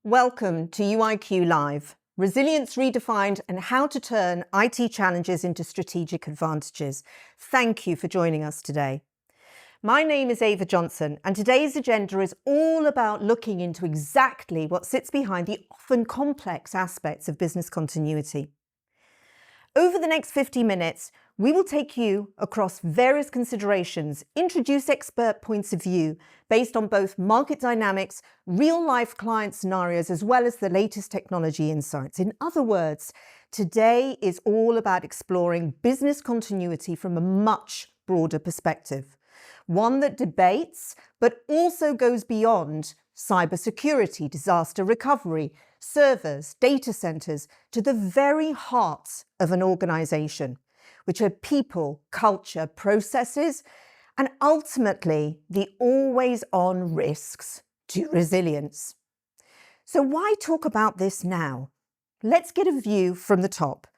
Welcome to UiQ Live, Resilience Redefined and How to Turn IT Challenges into Strategic Advantages. Thank you for joining us today. My name is Ava Johnson, and today's agenda is all about looking into exactly what sits behind the often complex aspects of business continuity. Over the next 50 minutes, we will take you across various considerations, introduce expert points of view based on both market dynamics, real-life client scenarios, as well as the latest technology insights. In other words, today is all about exploring business continuity from a much broader perspective. One that debates, but also goes beyond cybersecurity, disaster recovery, servers, data centers, to the very heart of an organization, which are people, culture, processes, and ultimately the always-on risks to resilience. So why talk about this now? Let's get a view from the top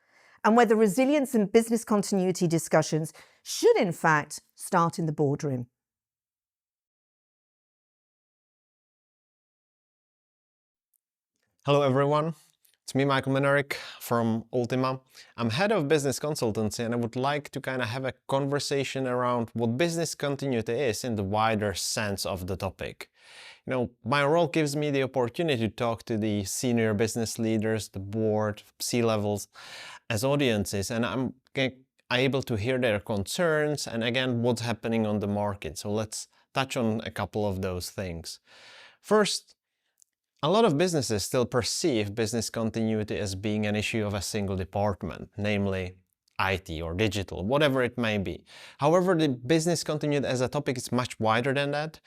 and whether resilience and business continuity discussions should in fact start in the boardroom. Hello everyone, it's me Michael Minarik from Ultima. I'm head of business consultancy and I would like to have a conversation around what business continuity is in the wider sense of the topic. My role gives me the opportunity to talk to the senior business leaders, the board, C-levels as audiences, and I'm able to hear their concerns and again what's happening on the market. So let's touch on a couple of those things. First, a lot of businesses still perceive business continuity as being an issue of a single department, namely IT or digital, whatever it may be. However, the business continuity as a topic is much wider than that.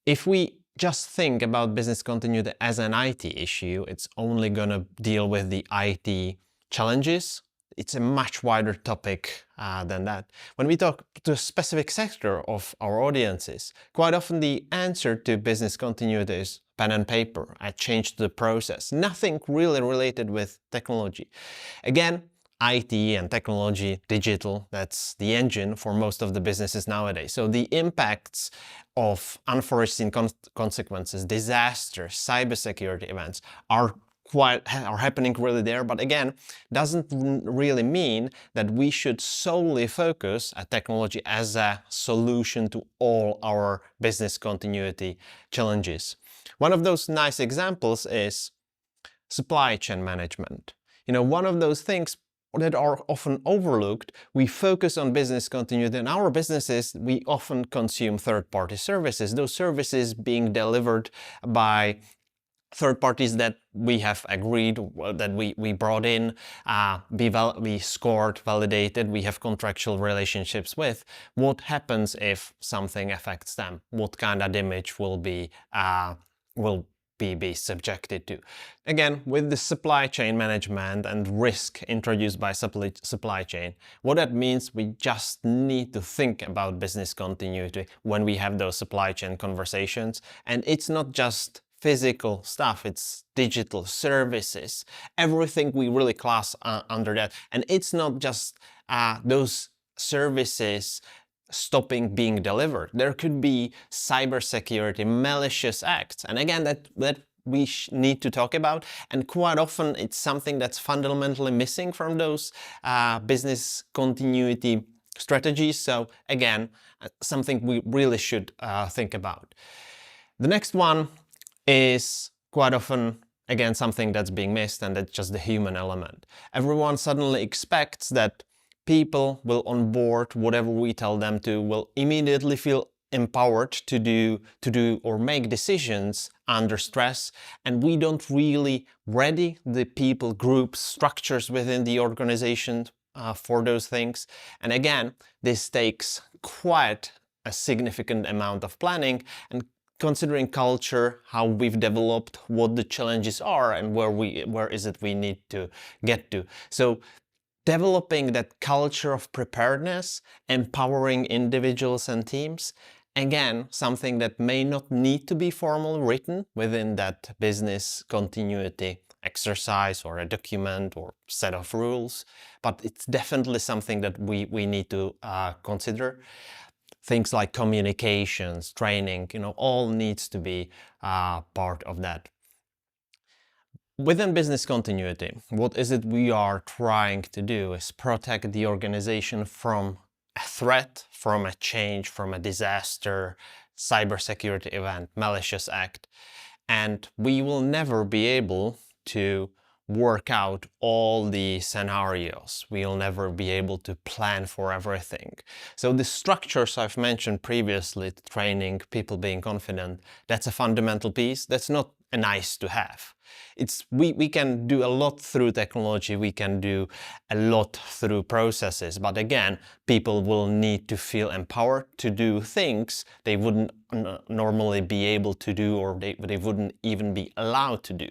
If we just think about business continuity as an IT issue, it's only going to deal with the IT challenges. It's a much wider topic than that. When we talk to a specific sector of our audiences, quite often the answer to business continuity is pen and paper, a change to the process, nothing really related with technology. Again, IT and technology, digital, that's the engine for most of the businesses nowadays. So the impacts of unforeseen consequences, disasters, cybersecurity events are happening really there, but again, doesn't really mean that we should solely focus on technology as a solution to all our business continuity challenges. One of those nice examples is supply chain management. One of those things that are often overlooked, we focus on business continuity. In our businesses, we often consume third-party services, those services being delivered by third parties that we have agreed, that we brought in, we scored, validated, we have contractual relationships with. What happens if something affects them? What kind of damage will be subjected to? Again, with the supply chain management and risk introduced by supply chain, what that means, we just need to think about business continuity when we have those supply chain conversations. And it's not just physical stuff, it's digital services, everything we really class under that. And it's not just those services stopping being delivered. There could be cybersecurity, malicious acts. And again, that we need to talk about. And quite often it's something that's fundamentally missing from those business continuity strategies. So again, something we really should think about. The next one is quite often, again, something that's being missed, and that's just the human element. Everyone suddenly expects that people will onboard whatever we tell them to, will immediately feel empowered to do or make decisions under stress, and we don't really ready the people, groups, structures within the organization for those things. And again, this takes quite a significant amount of planning and considering culture, how we've developed, what the challenges are, and where is it we need to get to. So developing that culture of preparedness, empowering individuals and teams, again, something that may not need to be formally written within that business continuity exercise or a document or set of rules, but it's definitely something that we need to consider. Things like communications, training, all needs to be part of that. Within business continuity, what is it we are trying to do is protect the organization from a threat, from a change, from a disaster, cybersecurity event, malicious act. And we will never be able to work out all the scenarios. We'll never be able to plan for everything. So the structures I've mentioned previously, training, people being confident, that's a fundamental piece. That's not a nice to have. We can do a lot through technology, we can do a lot through processes, but again, people will need to feel empowered to do things they wouldn't normally be able to do, or they wouldn't even be allowed to do.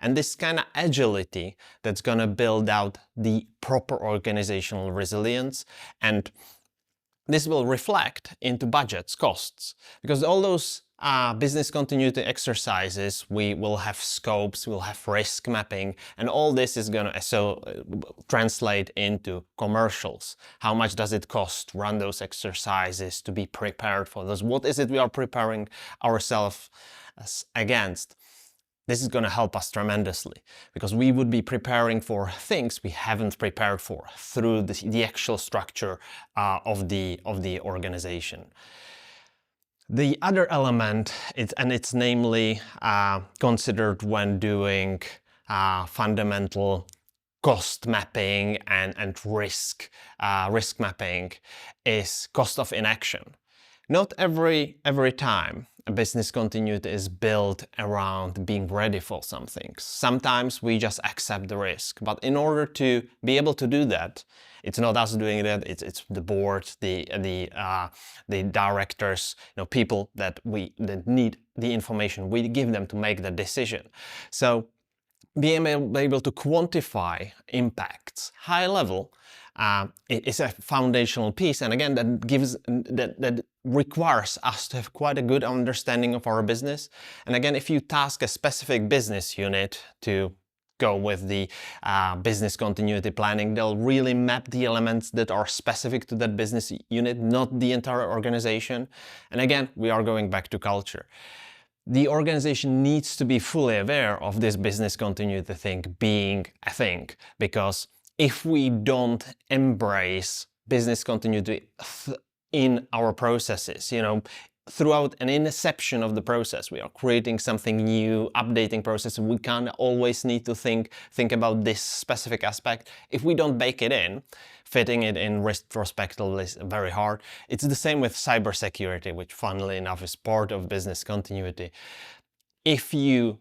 And this kind of agility that's going to build out the proper organizational resilience, and this will reflect into budgets, costs, because all those business continuity exercises, we will have scopes, we'll have risk mapping, and all this is going to translate into commercials. How much does it cost to run those exercises, to be prepared for those? What is it we are preparing ourselves against? This is going to help us tremendously, because we would be preparing for things we haven't prepared for through the actual structure of the organization. The other element, it's namely considered when doing fundamental cost mapping and risk mapping, is cost of inaction. Not every time a business continuity is built around being ready for something. Sometimes we just accept the risk, but in order to be able to do that, it's not us doing that. It's the board, the directors, people that need the information. We give them to make the decision. So being able to quantify impacts high level is a foundational piece, and again, that requires us to have quite a good understanding of our business. And again, if you task a specific business unit to go with the business continuity planning, they'll really map the elements that are specific to that business unit, not the entire organization. And again, we are going back to culture. The organization needs to be fully aware of this business continuity thing being a thing, because if we don't embrace business continuity in our processes, throughout an inception of the process, we are creating something new, updating process. We can't always need to think about this specific aspect. If we don't bake it in, fitting it in retrospectively is very hard. It's the same with cybersecurity, which funnily enough is part of business continuity. If you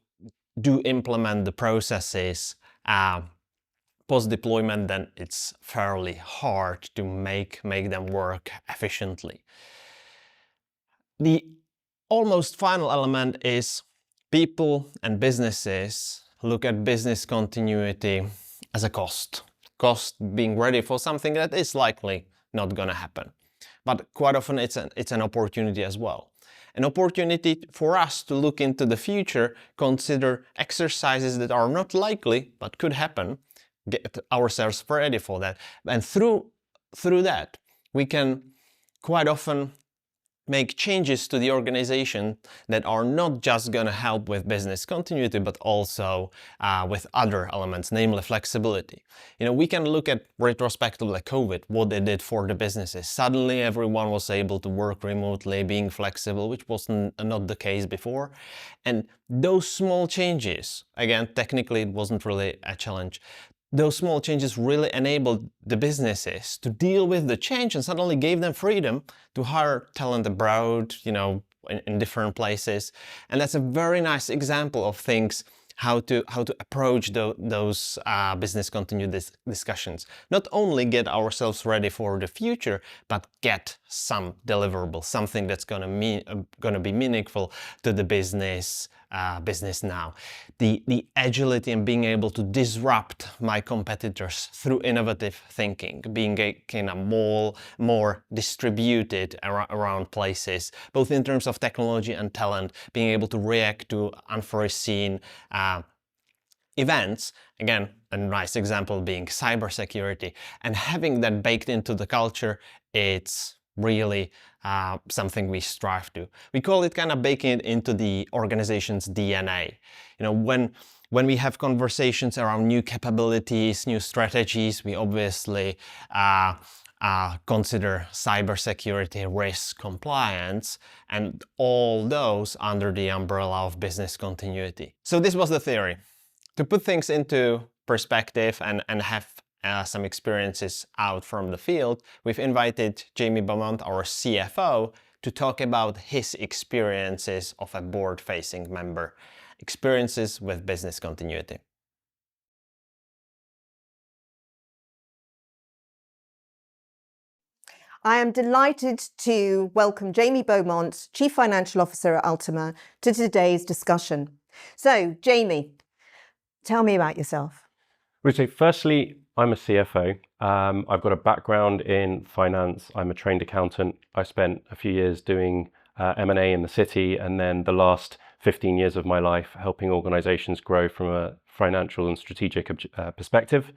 do implement the processes post-deployment, then it's fairly hard to make them work efficiently. The almost final element is people and businesses look at business continuity as a cost. Cost being ready for something that is likely not going to happen. But quite often it's an opportunity as well. An opportunity for us to look into the future, consider exercises that are not likely but could happen, get ourselves ready for that. And through that, we can quite often make changes to the organization that are not just going to help with business continuity, but also with other elements, namely flexibility. We can look at retrospectively like COVID, what they did for the businesses. Suddenly everyone was able to work remotely, being flexible, which was not the case before. And those small changes, again, technically it wasn't really a challenge. Those small changes really enabled the businesses to deal with the change and suddenly gave them freedom to hire talent abroad, in different places. And that's a very nice example of things, how to approach those business continuity discussions. Not only get ourselves ready for the future, but get some deliverable, something that's going to be meaningful to the business now. The agility and being able to disrupt my competitors through innovative thinking, being kind of more distributed around places, both in terms of technology and talent, being able to react to unforeseen events. Again, a nice example being cybersecurity, and having that baked into the culture, it's really something we strive to. We call it kind of baking it into the organization's DNA. When When we have conversations around new capabilities, new strategies, we obviously consider cybersecurity, risk, compliance, and all those under the umbrella of business continuity. So this was the theory. To put things into perspective and have some experiences out from the field, we've invited Jamie Beaumont, our CFO, to talk about his experiences of a board-facing member, experiences with business continuity. I am delighted to welcome Jamie Beaumont, Chief Financial Officer at Ultima, to today's discussion. So, Jamie, tell me about yourself. So firstly, I'm a CFO. I've got a background in finance. I'm a trained accountant. I spent a few years doing M&A in the city, and then the last 15 years of my life helping organizations grow from a financial and strategic perspective.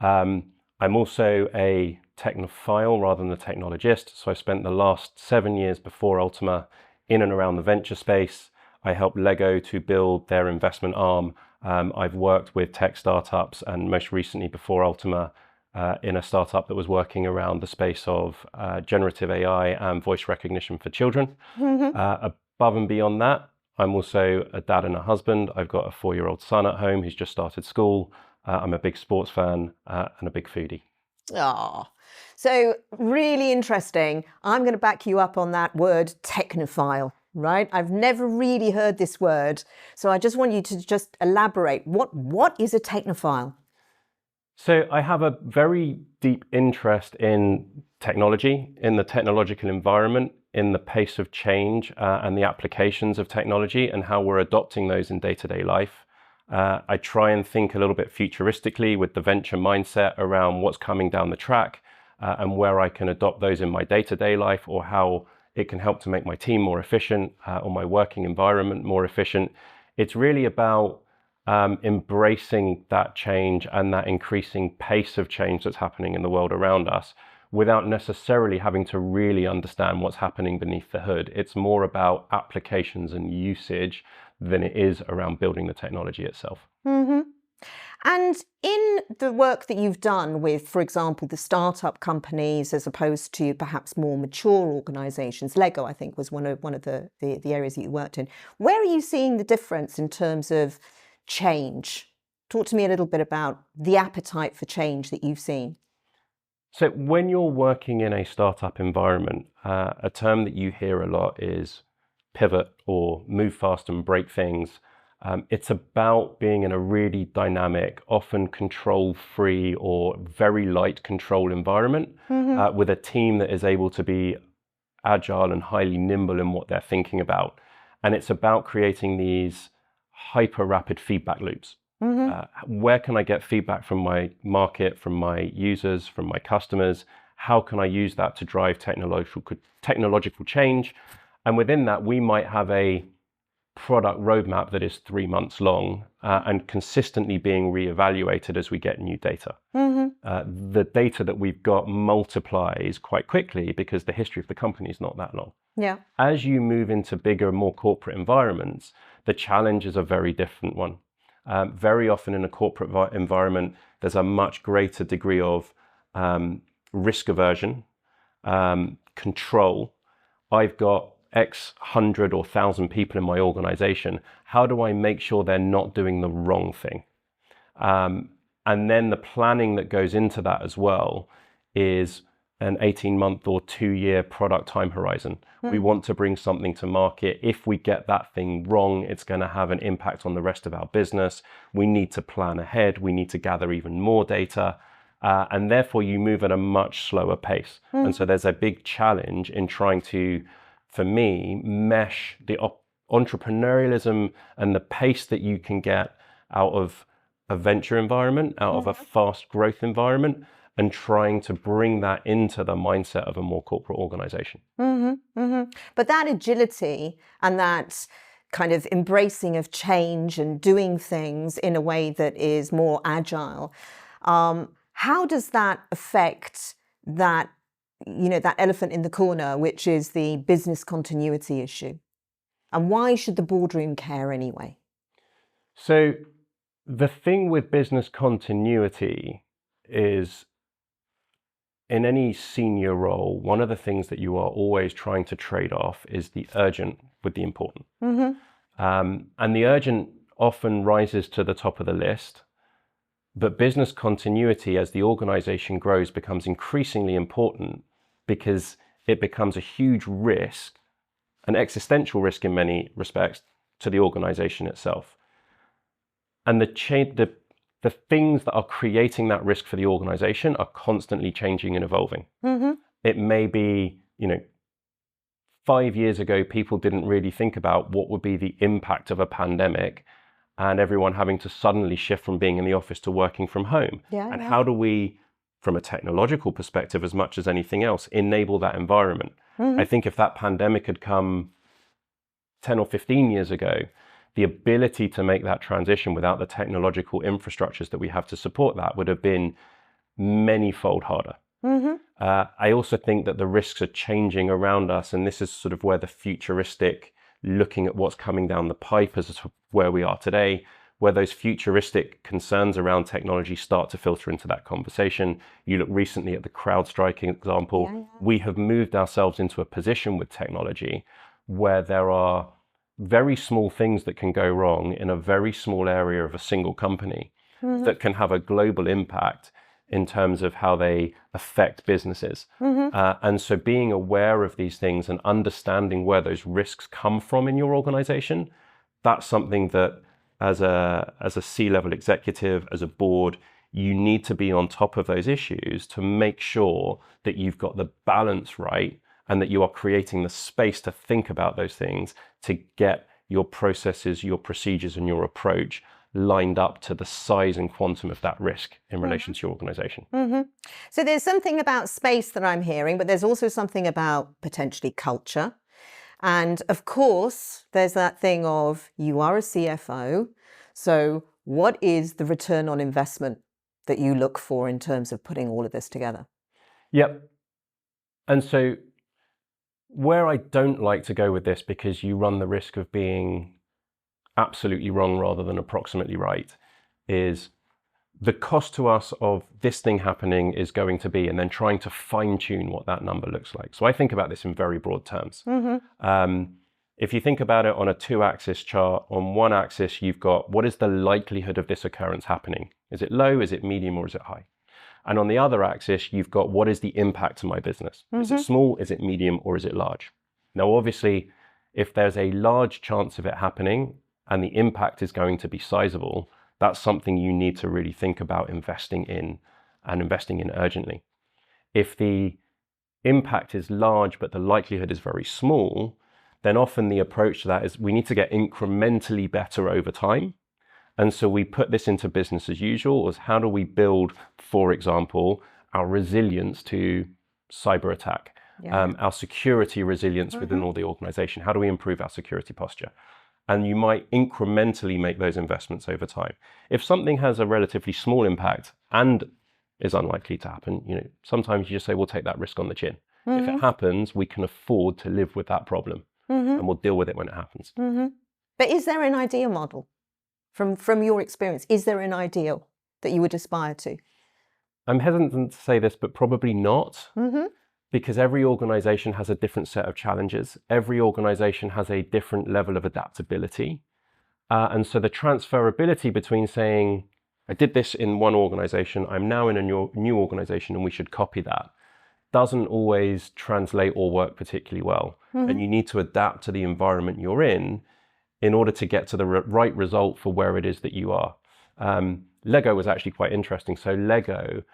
I'm also a technophile rather than a technologist. So I spent the last 7 years before Ultima in and around the venture space. I helped Lego to build their investment arm. I've worked with tech startups, and most recently before Ultima in a startup that was working around the space of generative AI and voice recognition for children. Above and beyond that, I'm also a dad and a husband. I've got a 4-year-old son at home who's just started school. I'm a big sports fan and a big foodie. So really interesting. I'm going to back you up on that word technophile, right? I've never really heard this word. So I just want you to just elaborate. What is a technophile? So I have a very deep interest in technology, in the technological environment, in the pace of change and the applications of technology and how we're adopting those in day-to-day life. I try and think a little bit futuristically with the venture mindset around what's coming down the track and where I can adopt those in my day-to-day life, or how it can help to make my team more efficient or my working environment more efficient. It's really about embracing that change and that increasing pace of change that's happening in the world around us without necessarily having to really understand what's happening beneath the hood. It's more about applications and usage than it is around building the technology itself. And in the work that you've done with, for example, the startup companies, as opposed to perhaps more mature organizations, Lego, I think, was one of the areas that you worked in. Where are you seeing the difference in terms of change? Talk to me a little bit about the appetite for change that you've seen. So when you're working in a startup environment, a term that you hear a lot is pivot or move fast and break things. It's about being in a really dynamic, often control-free or very light control environment with a team that is able to be agile and highly nimble in what they're thinking about. And it's about creating these hyper rapid feedback loops. Where can I get feedback from my market, from my users, from my customers? How can I use that to drive technological change? And within that, we might have a product roadmap that is 3 months long and consistently being reevaluated as we get new data. The data that we've got multiplies quite quickly because the history of the company is not that long. Yeah. As you move into bigger, more corporate environments, the challenge is a very different one. Very often in a corporate environment, there's a much greater degree of risk aversion, control. I've got X hundred or thousand people in my organization. How do I make sure they're not doing the wrong thing? And then the planning that goes into that as well is an 18-month or 2-year product time horizon. We want to bring something to market. If we get that thing wrong, it's going to have an impact on the rest of our business. We need to plan ahead. We need to gather even more data. And therefore, you move at a much slower pace. And so there's a big challenge in trying to, for me, mesh the entrepreneurialism and the pace that you can get out of a venture environment, out of a fast growth environment, and trying to bring that into the mindset of a more corporate organization. But that agility and that kind of embracing of change and doing things in a way that is more agile, how does that affect that, that elephant in the corner, which is the business continuity issue? And why should the boardroom care anyway? So The thing with business continuity is, in any senior role, one of the things that you are always trying to trade off is the urgent with the important. And the urgent often rises to the top of the list, but business continuity as the organization grows becomes increasingly important because it becomes a huge risk, an existential risk in many respects, to the organization itself. And the things that are creating that risk for the organization are constantly changing and evolving. It may be, 5 years ago, people didn't really think about what would be the impact of a pandemic and everyone having to suddenly shift from being in the office to working from home. And how do we, from a technological perspective, as much as anything else, enable that environment? I think if that pandemic had come 10 or 15 years ago, the ability to make that transition without the technological infrastructures that we have to support that would have been many-fold harder. I also think that the risks are changing around us, and this is sort of where the futuristic, looking at what's coming down the pipe as to where we are today, where those futuristic concerns around technology start to filter into that conversation. You look recently at the CrowdStrike example. We have moved ourselves into a position with technology where there are very small things that can go wrong in a very small area of a single company that can have a global impact in terms of how they affect businesses. And so being aware of these things and understanding where those risks come from in your organization, that's something that as a C-level executive, as a board, you need to be on top of those issues to make sure that you've got the balance right and that you are creating the space to think about those things to get your processes, your procedures, and your approach lined up to the size and quantum of that risk in relation to your organization. So there's something about space that I'm hearing, but there's also something about potentially culture. And of course, there's that thing of you are a CFO. So what is the return on investment that you look for in terms of putting all of this together? Yep. And so where I don't like to go with this, because you run the risk of being absolutely wrong rather than approximately right, is the cost to us of this thing happening is going to be, and then trying to fine tune what that number looks like. So I think about this in very broad terms. If you think about it on a 2-axis chart, on one axis, you've got what is the likelihood of this occurrence happening? Is it low, is it medium, or is it high? And on the other axis, you've got what is the impact to my business? Is it small, is it medium, or is it large? Now, obviously, if there's a large chance of it happening and the impact is going to be sizable, that's something you need to really think about investing in, and investing in urgently. If the impact is large, but the likelihood is very small, then often the approach to that is we need to get incrementally better over time. And so we put this into business as usual, as how do we build, for example, our resilience to cyber attack, our security resilience within all the organization. How do we improve our security posture? And you might incrementally make those investments over time. If something has a relatively small impact and is unlikely to happen, sometimes you just say, we'll take that risk on the chin. If it happens, we can afford to live with that problem and we'll deal with it when it happens. But is there an ideal model? From your experience, is there an ideal that you would aspire to? I'm hesitant to say this, but probably not, because every organization has a different set of challenges. Every organization has a different level of adaptability. And so the transferability between saying, I did this in one organization, I'm now in a new organization and we should copy that, doesn't always translate or work particularly well. And you need to adapt to the environment you're in order to get to the right result for where it is that you are. Lego was actually quite interesting. So Lego,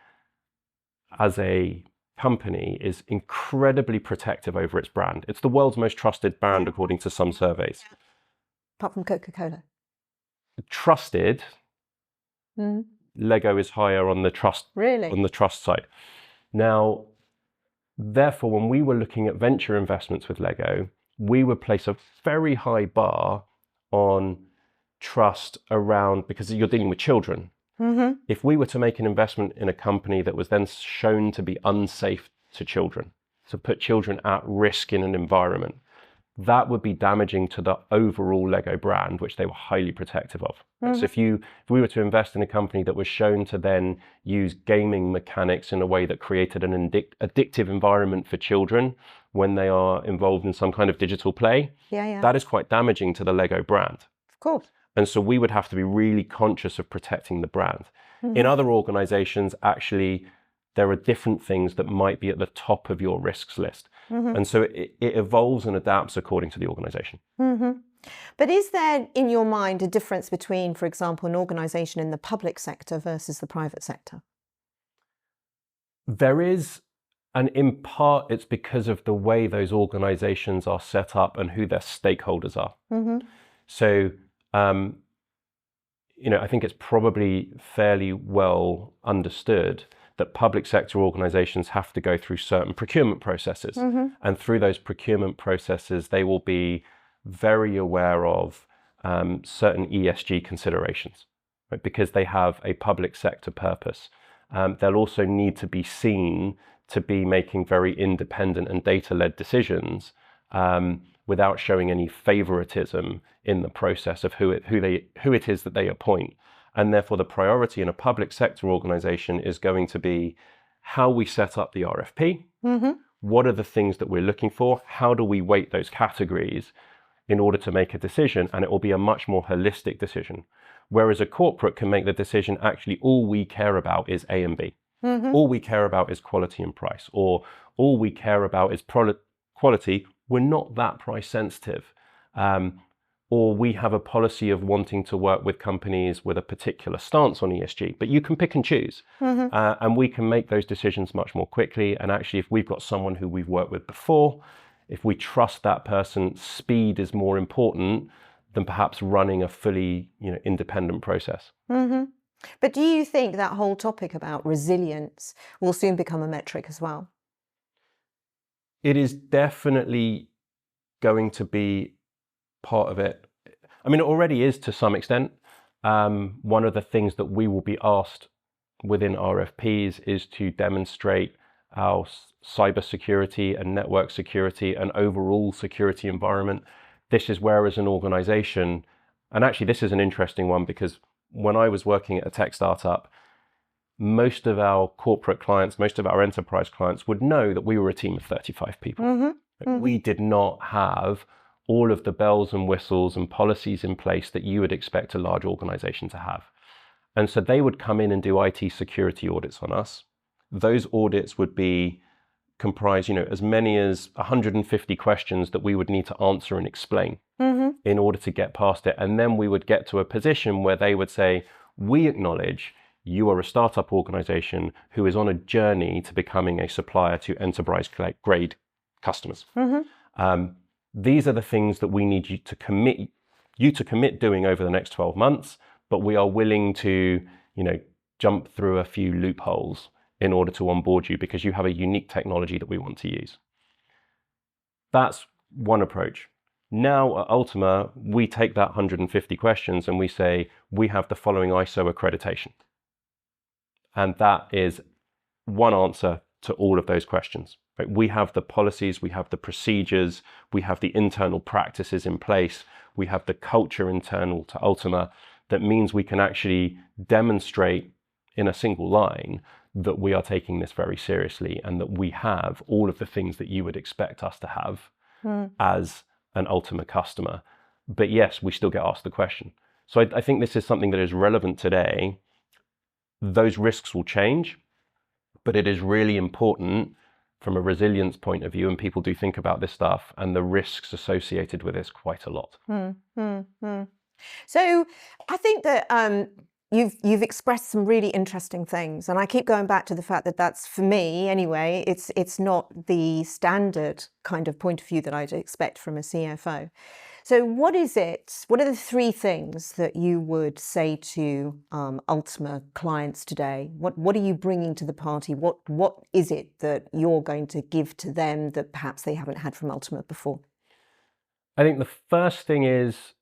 as a company, is incredibly protective over its brand. It's the world's most trusted brand, according to some surveys. Apart from Coca-Cola. Trusted, Lego is higher on the trust, on the trust side. Now, therefore, when we were looking at venture investments with Lego, we would place a very high bar on trust around, because you're dealing with children. If we were to make an investment in a company that was then shown to be unsafe to children, to put children at risk in an environment, that would be damaging to the overall Lego brand, which they were highly protective of. So if we were to invest in a company that was shown to then use gaming mechanics in a way that created an addictive environment for children when they are involved in some kind of digital play, that is quite damaging to the Lego brand. Of course. And so we would have to be really conscious of protecting the brand. In other organizations, actually, there are different things that might be at the top of your risks list. And so it evolves and adapts according to the organization. But is there, in your mind, a difference between, for example, an organization in the public sector versus the private sector? There is, and in part, it's because of the way those organizations are set up and who their stakeholders are. So, I think it's probably fairly well understood that public sector organizations have to go through certain procurement processes. And through those procurement processes, they will be very aware of certain ESG considerations, right? Because they have a public sector purpose. They'll also need to be seen to be making very independent and data-led decisions without showing any favoritism in the process of who it is that they appoint. And therefore, the priority in a public sector organization is going to be how we set up the RFP. What are the things that we're looking for? How do we weight those categories in order to make a decision? And it will be a much more holistic decision. Whereas a corporate can make the decision, actually, all we care about is A and B. All we care about is quality and price, or all we care about is quality. We're not that price sensitive. Or we have a policy of wanting to work with companies with a particular stance on ESG, but you can pick and choose. And we can make those decisions much more quickly. And actually, if we've got someone who we've worked with before, if we trust that person, speed is more important than perhaps running a fully independent process. But do you think that whole topic about resilience will soon become a metric as well? It is definitely going to be part of it. I mean, it already is to some extent. One of the things that we will be asked within RFPs is to demonstrate our cybersecurity and network security and overall security environment. This is where, as an organization, and actually this is an interesting one, because when I was working at a tech startup, most of our corporate clients, most of our enterprise clients would know that we were a team of 35 people. We did not have all of the bells and whistles and policies in place that you would expect a large organization to have. And so they would come in and do IT security audits on us. Those audits would comprise, as many as 150 questions that we would need to answer and explain in order to get past it. And then we would get to a position where they would say, we acknowledge you are a startup organization who is on a journey to becoming a supplier to enterprise grade customers. These are the things that we need you to commit doing over the next 12 months, but we are willing to, jump through a few loopholes in order to onboard you because you have a unique technology that we want to use. That's one approach. Now at Ultima, we take that 150 questions and we say, we have the following ISO accreditation. And that is one answer to all of those questions. Right? We have the policies, we have the procedures, we have the internal practices in place, we have the culture internal to Ultima that means we can actually demonstrate in a single line that we are taking this very seriously and that we have all of the things that you would expect us to have as an Ultima customer. But yes, we still get asked the question. So I think this is something that is relevant today. Those risks will change, but it is really important from a resilience point of view, and people do think about this stuff and the risks associated with this quite a lot. So I think that you've expressed some really interesting things, and I keep going back to the fact that that's, for me anyway, it's not the standard kind of point of view that I'd expect from a CFO. So what are the three things that you would say to Ultima clients today? What are you bringing to the party? What is it that you're going to give to them that perhaps they haven't had from Ultima before? I think the first thing is,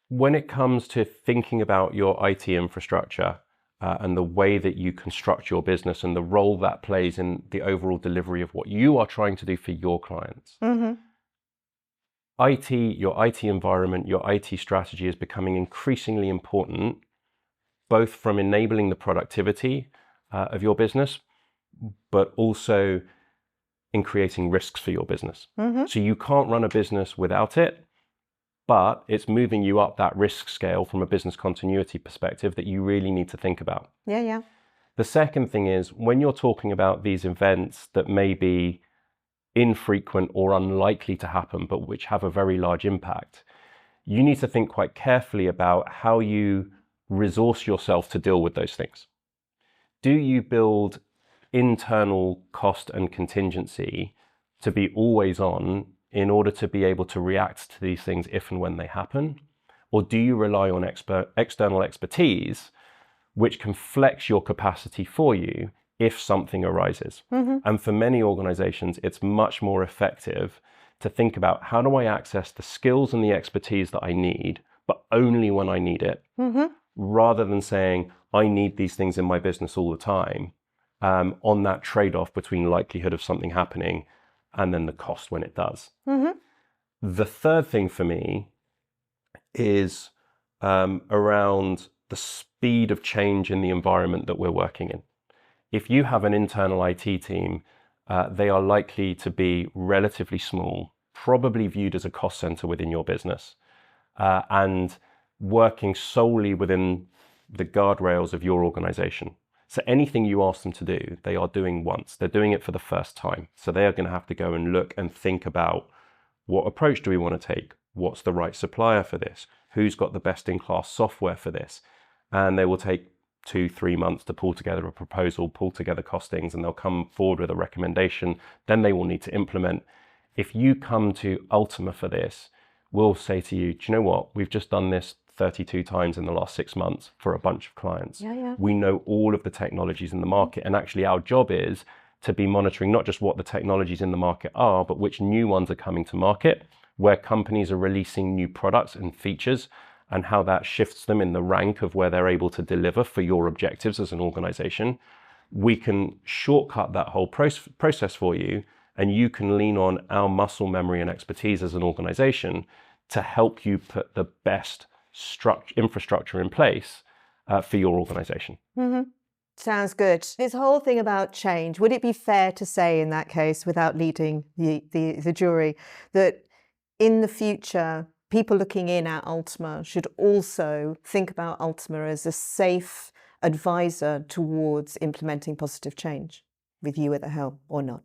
when it comes to thinking about your IT infrastructure and the way that you construct your business and the role that plays in the overall delivery of what you are trying to do for your clients, your IT environment, your IT strategy is becoming increasingly important, both from enabling the productivity of your business, but also in creating risks for your business. So you can't run a business without it, but it's moving you up that risk scale from a business continuity perspective that you really need to think about. Yeah. The second thing is, when you're talking about these events that may be infrequent or unlikely to happen, but which have a very large impact, you need to think quite carefully about how you resource yourself to deal with those things. Do you build internal cost and contingency to be always on in order to be able to react to these things if and when they happen? Or do you rely on external expertise which can flex your capacity for you if something arises? And for many organizations, it's much more effective to think about, how do I access the skills and the expertise that I need, but only when I need it, rather than saying, I need these things in my business all the time, on that trade-off between likelihood of something happening and then the cost when it does. The third thing for me is around the speed of change in the environment that we're working in. If you have an internal IT team, they are likely to be relatively small, probably viewed as a cost center within your business, and working solely within the guardrails of your organization. So anything you ask them to do, they are doing once. They're doing it for the first time. So they are going to have to go and look and think about, what approach do we want to take? What's the right supplier for this? Who's got the best-in-class software for this? And they will take 2-3 months to pull together a proposal, pull together costings, and they'll come forward with a recommendation. Then they will need to implement. If you come to Ultima for this, we'll say to you, do you know what? We've just done this 32 times in the last 6 months for a bunch of clients. We know all of the technologies in the market, and actually our job is to be monitoring not just what the technologies in the market are, but which new ones are coming to market, where companies are releasing new products and features, and how that shifts them in the rank of where they're able to deliver for your objectives as an organization. We can shortcut that whole process for you, and you can lean on our muscle memory and expertise as an organization to help you put the best infrastructure in place for your organization. Sounds good. This whole thing about change, would it be fair to say in that case, without leading the jury, that in the future, people looking in at Ultima should also think about Ultima as a safe advisor towards implementing positive change, with you at the helm, or not?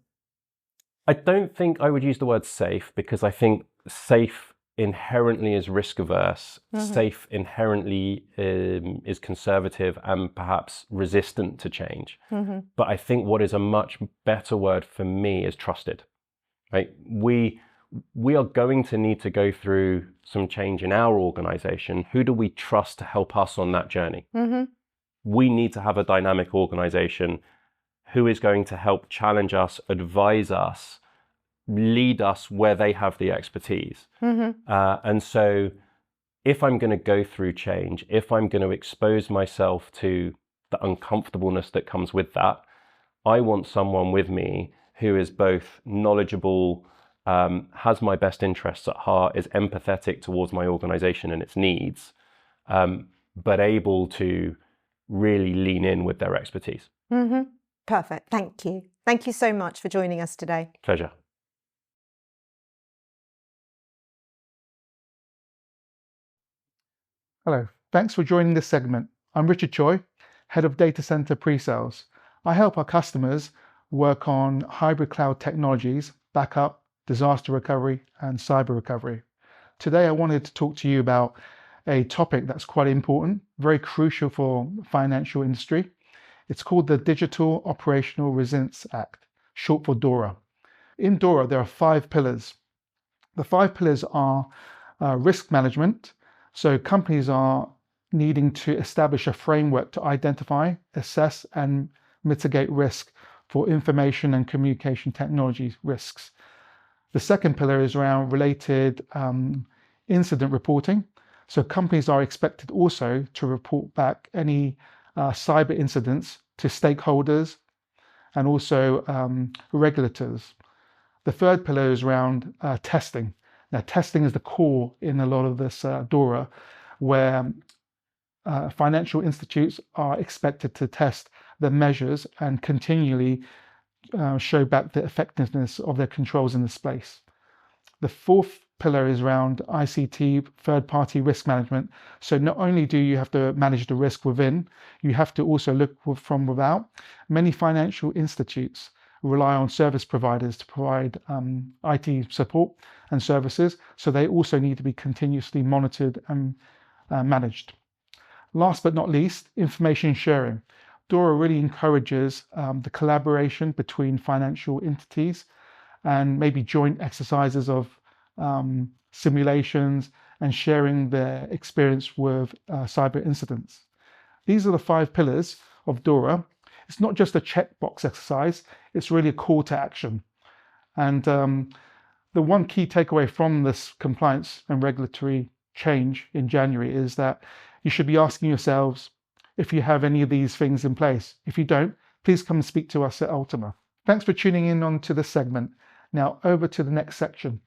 I don't think I would use the word safe, because I think safe inherently is risk averse. Safe inherently is conservative and perhaps resistant to change. But I think what is a much better word for me is trusted. Right? We are going to need to go through some change in our organization. Who do we trust to help us on that journey? We need to have a dynamic organization who is going to help challenge us, advise us, lead us where they have the expertise. And so if I'm going to go through change, if I'm going to expose myself to the uncomfortableness that comes with that, I want someone with me who is both knowledgeable, has my best interests at heart, is empathetic towards my organization and its needs, but able to really lean in with their expertise. Perfect. Thank you. Thank you so much for joining us today. Pleasure. Hello, thanks for joining this segment. I'm Richard Choi, Head of Data Center Pre-Sales. I help our customers work on hybrid cloud technologies, backup, disaster recovery, and cyber recovery. Today, I wanted to talk to you about a topic that's quite important, very crucial for the financial industry. It's called the Digital Operational Resilience Act, short for DORA. In DORA, there are 5 pillars. The 5 pillars are risk management. So companies are needing to establish a framework to identify, assess, and mitigate risk for information and communication technology risks. The second pillar is around related incident reporting. So companies are expected also to report back any cyber incidents to stakeholders and also regulators. The third pillar is around testing. Now, testing is the core in a lot of this DORA, where financial institutes are expected to test the measures and continually show back the effectiveness of their controls in the space. The fourth pillar is around ICT, third-party risk management. So not only do you have to manage the risk within, you have to also look from without. Many financial institutes rely on service providers to provide IT support and services, so they also need to be continuously monitored and managed. Last but not least, information sharing. DORA really encourages the collaboration between financial entities and maybe joint exercises of simulations and sharing their experience with cyber incidents. These are the 5 pillars of DORA. It's not just a checkbox exercise, it's really a call to action. And the one key takeaway from this compliance and regulatory change in January is that you should be asking yourselves if you have any of these things in place. If you don't, please come and speak to us at Ultima. Thanks for tuning in on to this segment. Now over to the next section.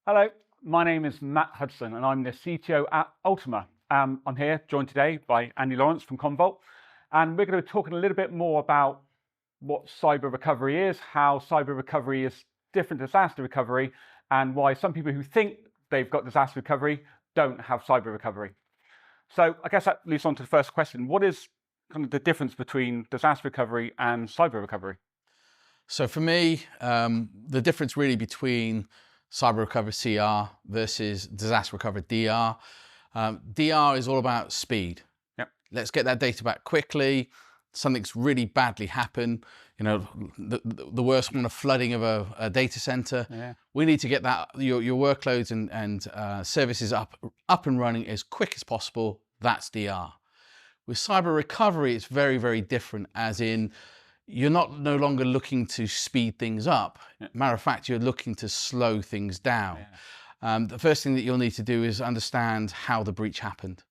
Hello, my name is Matt Hudson and I'm the CTO at Ultima. I'm here joined today by Andy Lawrence from Commvault, and we're going to be talking a little bit more about what cyber recovery is, how cyber recovery is different to disaster recovery, and why some people who think they've got disaster recovery don't have cyber recovery. So I guess that leads on to the first question. What is kind of the difference between disaster recovery and cyber recovery? So for me, the difference really between cyber recovery CR versus disaster recovery DR. DR is all about speed. Yep. Let's get that data back quickly. Something's really badly happened. You know, the worst one, a flooding of a data center. Yeah. We need to get that your workloads and services up and running as quick as possible. That's DR. With cyber recovery, it's very, very different, as in you're no longer looking to speed things up. Yeah. Matter of fact, you're looking to slow things down. Yeah. The first thing that you'll need to do is understand how the breach happened,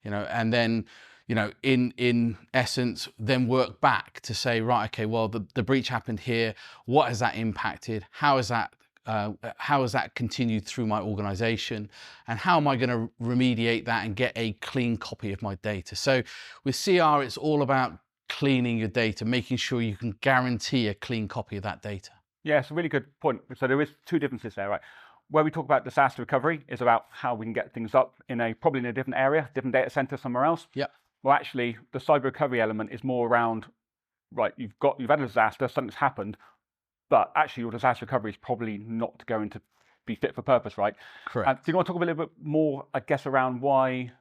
you know, and then, you know, in essence, then work back to say, right, okay, well, the breach happened here. What has that impacted? How has that continued through my organization? And how am I going to remediate that and get a clean copy of my data? So with CR, it's all about cleaning your data, making sure you can guarantee a clean copy of that data. Yeah, it's a really good point. So there is 2 differences there, right? Where we talk about disaster recovery is about how we can get things up probably in a different area, different data center somewhere else. Yep. Well, actually, the cyber recovery element is more around, right, you've had a disaster, something's happened, but actually your disaster recovery is probably not going to be fit for purpose, right? Correct. Do you want to talk a little bit more, I guess, around why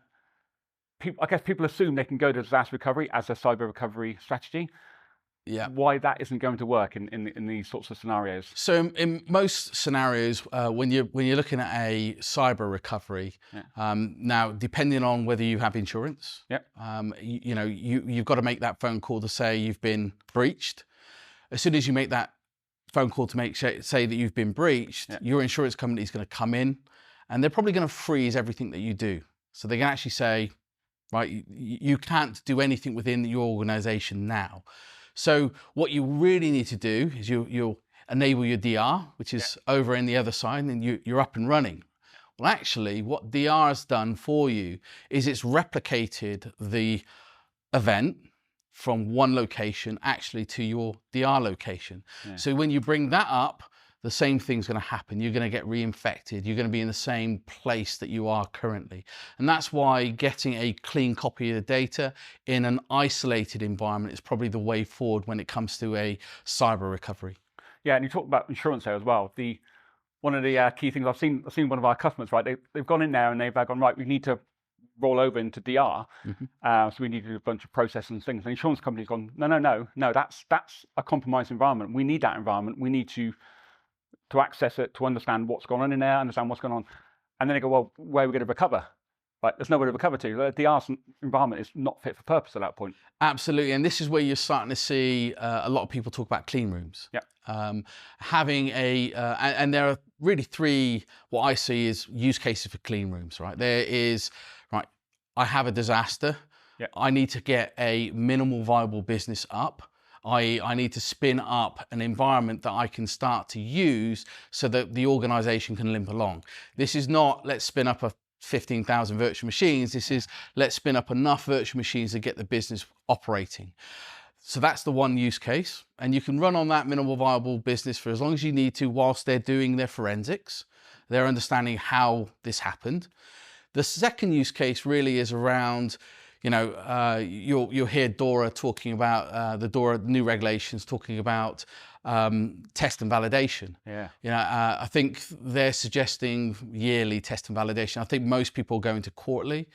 people assume they can go to disaster recovery as a cyber recovery strategy? Yeah. Why that isn't going to work in these sorts of scenarios? So in most scenarios, when you're looking at a cyber recovery, Yeah. now depending on whether you have insurance, Yep. you've got to make that phone call to say you've been breached. As soon as you make that phone call to say that you've been breached, Yeah. your insurance company is going to come in, and they're probably going to freeze everything that you do. So they can actually say, right, you can't do anything within your organization now. So what you really need to do is you'll enable your DR, which is over in the other side, and you're up and running. Well, actually, what DR has done for you is it's replicated the event from one location actually to your DR location. Yeah. So when you bring that up, the same thing's going to happen. You're going to get reinfected. You're going to be in the same place that you are currently. And that's why getting a clean copy of the data in an isolated environment is probably the way forward when it comes to a cyber recovery. Yeah, and you talked about insurance there as well. One of the key things I've seen one of our customers, right? They've gone in there and they've gone, right, we need to roll over into DR. Mm-hmm. So we need to do a bunch of processes and things. And the insurance company's gone, no, that's a compromised environment. We need that environment. We need to access it, to understand what's going on in there, understand what's going on. And then they go, well, where are we going to recover? Right, there's nowhere to recover to. The DR's environment is not fit for purpose at that point. Absolutely, and this is where you're starting to see a lot of people talk about clean rooms. Yeah. Having and there are really 3, what I see is use cases for clean rooms, right? There is, right, I have a disaster. Yeah. I need to get a minimal viable business up. I need to spin up an environment that I can start to use so that the organization can limp along. This is not, let's spin up a 15,000 virtual machines. This is, let's spin up enough virtual machines to get the business operating. So that's the one use case. And you can run on that minimal viable business for as long as you need to whilst they're doing their forensics. They're understanding how this happened. The second use case really is around, you'll hear DORA talking about the DORA new regulations talking about test and validation. Yeah. I think they're suggesting yearly test and validation. I think most people go into quarterly.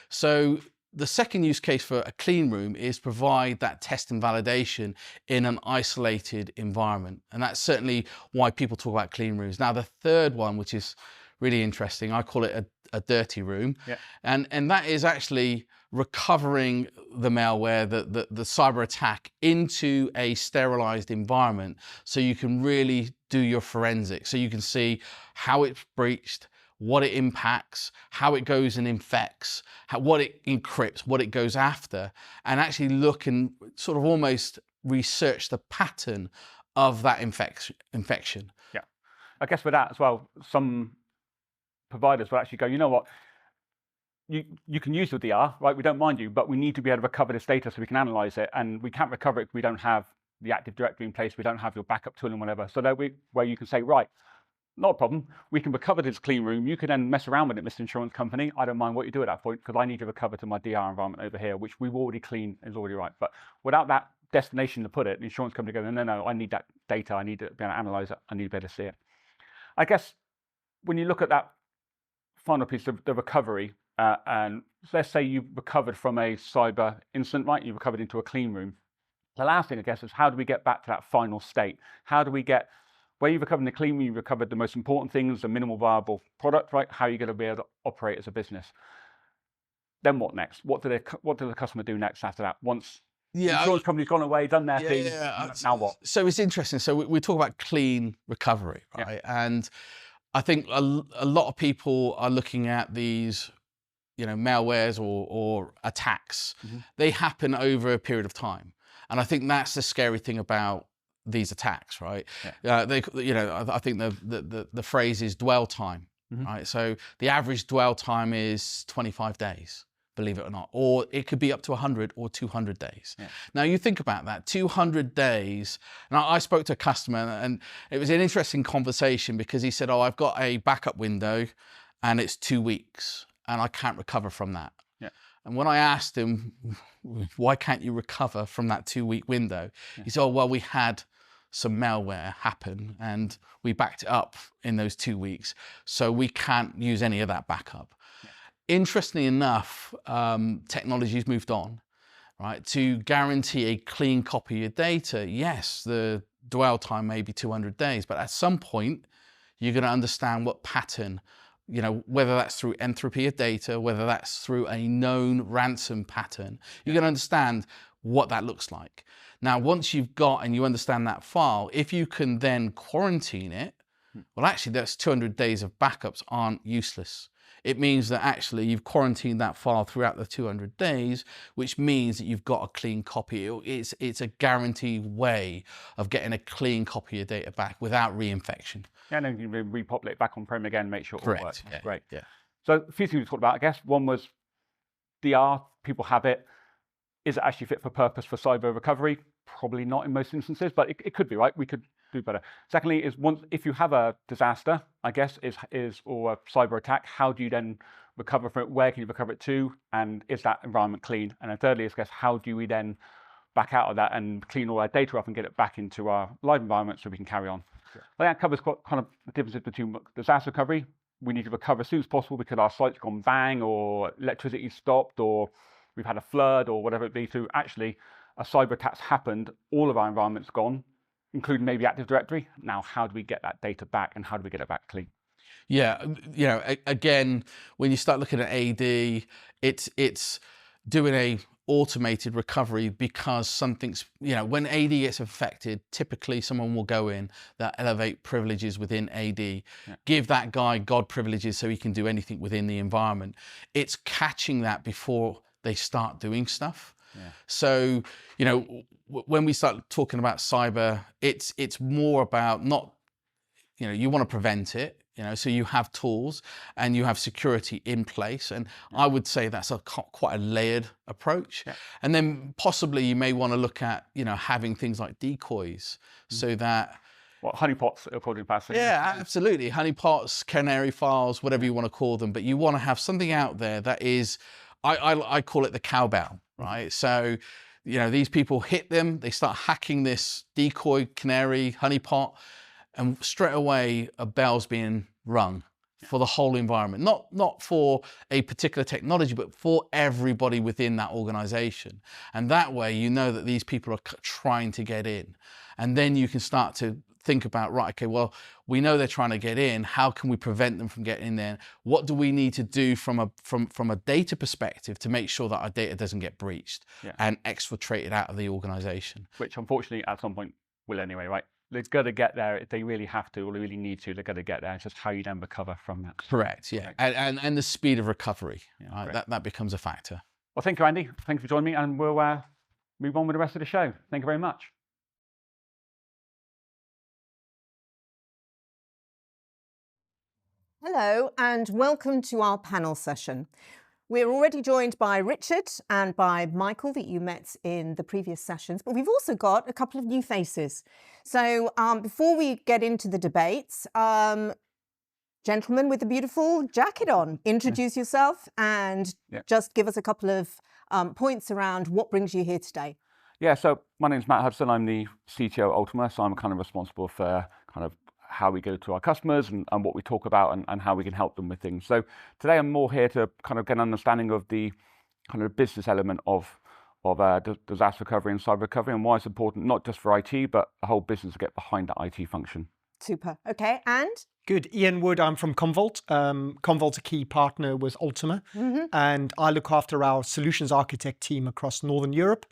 So the second use case for a clean room is provide that test and validation in an isolated environment. And that's certainly why people talk about clean rooms. Now, the third one, which is really interesting, I call it a dirty room. Yeah. And that is actually recovering the malware, the cyber attack into a sterilized environment so you can really do your forensics. So you can see how it's breached, what it impacts, how it goes and infects, what it encrypts, what it goes after, and actually look and sort of almost research the pattern of that infection. Yeah. I guess with that as well, some providers will actually go, you know what, you can use the DR, right? We don't mind you, but we need to be able to recover this data so we can analyze it, and we can't recover it if we don't have the Active Directory in place, we don't have your backup tool and whatever. So where you can say, right, not a problem. We can recover this clean room. You can then mess around with it, Mr. Insurance Company. I don't mind what you do at that point because I need to recover to my DR environment over here, which we've already cleaned, is already right. But without that destination to put it, the insurance company goes, no, I need that data. I need to be able to analyze it. I need to be able to see it. I guess when you look at that final piece of the recovery, and let's say you recovered from a cyber incident, right? You recovered into a clean room. The last thing, I guess, is how do we get back to that final state? How do we get where you've recovered in the clean room, you've recovered the most important things, the minimal viable product, right? How are you going to be able to operate as a business? Then what next? What do the customer do next after that? Once the insurance company's gone away, done their thing, now what? So it's interesting. So we talk about clean recovery, right? Yeah. And I think a lot of people are looking at these, malwares or attacks. Mm-hmm. They happen over a period of time. And I think that's the scary thing about these attacks, right? Yeah. I think the phrase is dwell time, mm-hmm. right? So the average dwell time is 25 days, believe it or not, or it could be up to 100 or 200 days. Yeah. Now you think about that, 200 days. And I spoke to a customer and it was an interesting conversation because he said, I've got a backup window and it's 2 weeks and I can't recover from that. Yeah. And when I asked him, why can't you recover from that 2-week window? Yeah. He said, well, we had some malware happen and we backed it up in those 2 weeks. So we can't use any of that backup. Yeah. Interestingly enough, technology's moved on, right? To guarantee a clean copy of your data, yes, the dwell time may be 200 days, but at some point, you're going to understand what pattern, whether that's through entropy of data, whether that's through a known ransom pattern, you're going to understand what that looks like. Now, once you've got and you understand that file, if you can then quarantine it, well, actually, those 200 days of backups aren't useless. It means that actually you've quarantined that file throughout the 200 days, which means that you've got a clean copy. It's a guaranteed way of getting a clean copy of data back without reinfection. Yeah, and then you can repopulate back on-prem again, make sure it all works. Yeah. Great. Yeah. So a few things we talked about, I guess. One was DR, people have it. Is it actually fit for purpose for cyber recovery? Probably not in most instances, but it could be, right? We could do better. Secondly, is if you have a disaster, I guess, or a cyber attack, how do you then recover from it? Where can you recover it to? And is that environment clean? And then thirdly, I guess, how do we then back out of that and clean all our data up and get it back into our live environment so we can carry on? Yeah. But that covers kind of the difference between disaster recovery. We need to recover as soon as possible because our site's gone bang, or electricity stopped, or we've had a flood, or whatever it be. To actually, a cyber attack's happened, all of our environment's gone, including maybe Active Directory. Now, how do we get that data back, and how do we get it back clean? Yeah, again, when you start looking at AD, it's doing a automated recovery because something's, when AD gets affected, typically someone will go in that elevate privileges within AD, give that guy God privileges so he can do anything within the environment. It's catching that before they start doing stuff. So, you know, when we start talking about cyber, it's more about not, you know, you want to prevent it, you know, so you have tools and you have security in place. And I would say that's quite a layered approach. And then possibly you may want to look at, you know, having things like decoys so that... What, honeypots, according to Pastor? Yeah, absolutely. Honeypots, canary files, whatever you want to call them. But you want to have something out there that is, I call it the cowbell, right? So, you know, these people hit them, they start hacking this decoy, canary, honeypot, and straight away a bell's being rung for the whole environment. Not for a particular technology, but for everybody within that organization. And that way you know that these people are trying to get in. And then you can start to think about, right, okay, well, we know they're trying to get in. How can we prevent them from getting in there? What do we need to do from a data perspective to make sure that our data doesn't get breached and exfiltrated out of the organization? Which unfortunately at some point will anyway, right? They've got to get there if they really have to or they really need to. They've got to get there. It's just how you then recover from that. Correct, yeah. And the speed of recovery, right? That becomes a factor. Well, thank you, Andy. Thank you for joining me, and we'll move on with the rest of the show. Thank you very much. Hello and welcome to our panel session. We're already joined by Richard and by Michael that you met in the previous sessions, but we've also got a couple of new faces. So before we get into the debates, gentleman with the beautiful jacket on, introduce yourself and just give us a couple of points around what brings you here today. Yeah, so my name's Matt Hudson. I'm the CTO at Ultima, so I'm kind of responsible for kind of how we go to our customers and what we talk about and how we can help them with things. So today I'm more here to kind of get an understanding of the kind of business element of disaster recovery and cyber recovery and why it's important, not just for IT, but the whole business to get behind that IT function. Super. Okay, and? Good. Ian Wood, I'm from Commvault. Commvault's a key partner with Ultima, and I look after our solutions architect team across Northern Europe.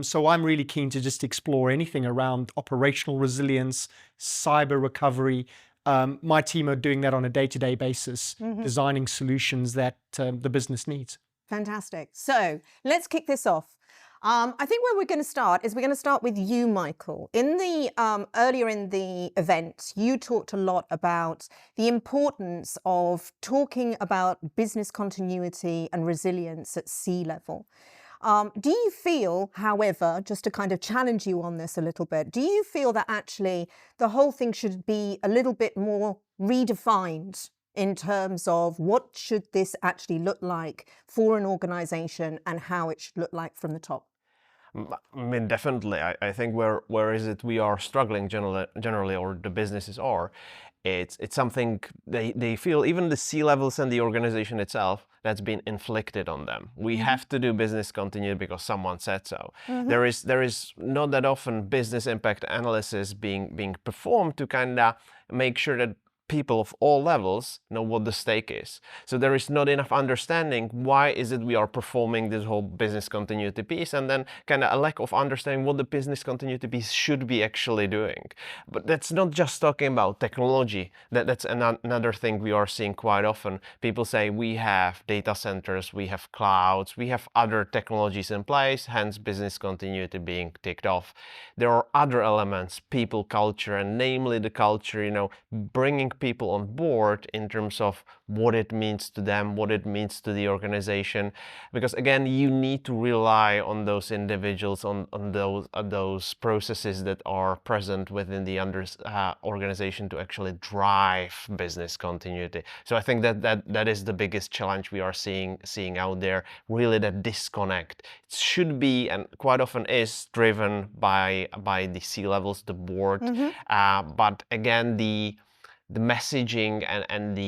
So I'm really keen to just explore anything around operational resilience, cyber recovery. My team are doing that on a day-to-day basis, designing solutions that the business needs. Fantastic. So let's kick this off. I think where we're going to start is we're going to start with you, Michael. In the earlier in the event, you talked a lot about the importance of talking about business continuity and resilience at sea level. Do you feel, however, just to kind of challenge you on this a little bit, do you feel that actually the whole thing should be a little bit more redefined in terms of what should this actually look like for an organization and how it should look like from the top? I mean, definitely. I think where is it we are struggling generally, or the businesses are, it's something they feel, even the C-levels and the organization itself, that's been inflicted on them. We have to do business continuity because someone said so. There is not that often business impact analysis being performed to kind of make sure that people of all levels know what the stake is. So there is not enough understanding why is it we are performing this whole business continuity piece, and then kind of a lack of understanding what the business continuity piece should be actually doing. But that's not just talking about technology. That's another thing we are seeing quite often. People say we have data centers, we have clouds, we have other technologies in place, hence business continuity being ticked off. There are other elements, people, culture, and namely the culture, you know, bringing people on board in terms of what it means to them, what it means to the organization, because again, you need to rely on those individuals, on those processes that are present within the organization to actually drive business continuity. So I think that is the biggest challenge we are seeing out there. Really, that disconnect. It should be, and quite often is, driven by the C-levels, the board, but again, the messaging and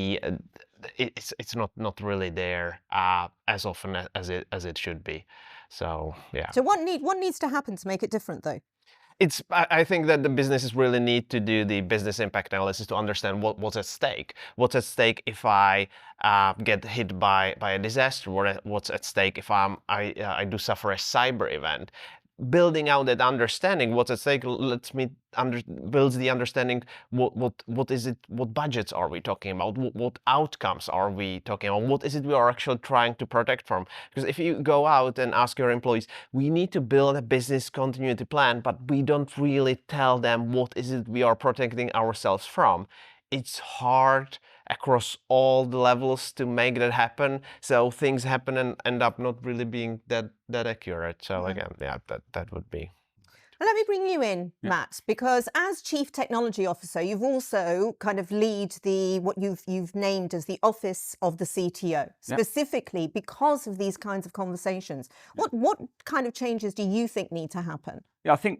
it's not really there as often as it should be. So yeah. So what needs to happen to make it different, though? I think that the businesses really need to do the business impact analysis to understand what's at stake. What's at stake if I get hit by a disaster? What's at stake if I do suffer a cyber event? building out that understanding what's at stake lets me builds the understanding what is it, what budgets are we talking about, what outcomes are we talking about, what is it we are actually trying to protect from. Because if you go out and ask your employees, we need to build a business continuity plan, but we don't really tell them what is it we are protecting ourselves from, it's hard across all the levels to make that happen. So things happen and end up not really being that accurate. So again, yeah, that would be. Well, let me bring you in, Matt, because as Chief Technology Officer, you've also kind of lead what you've named as the Office of the CTO, specifically because of these kinds of conversations. What kind of changes do you think need to happen? Yeah, I think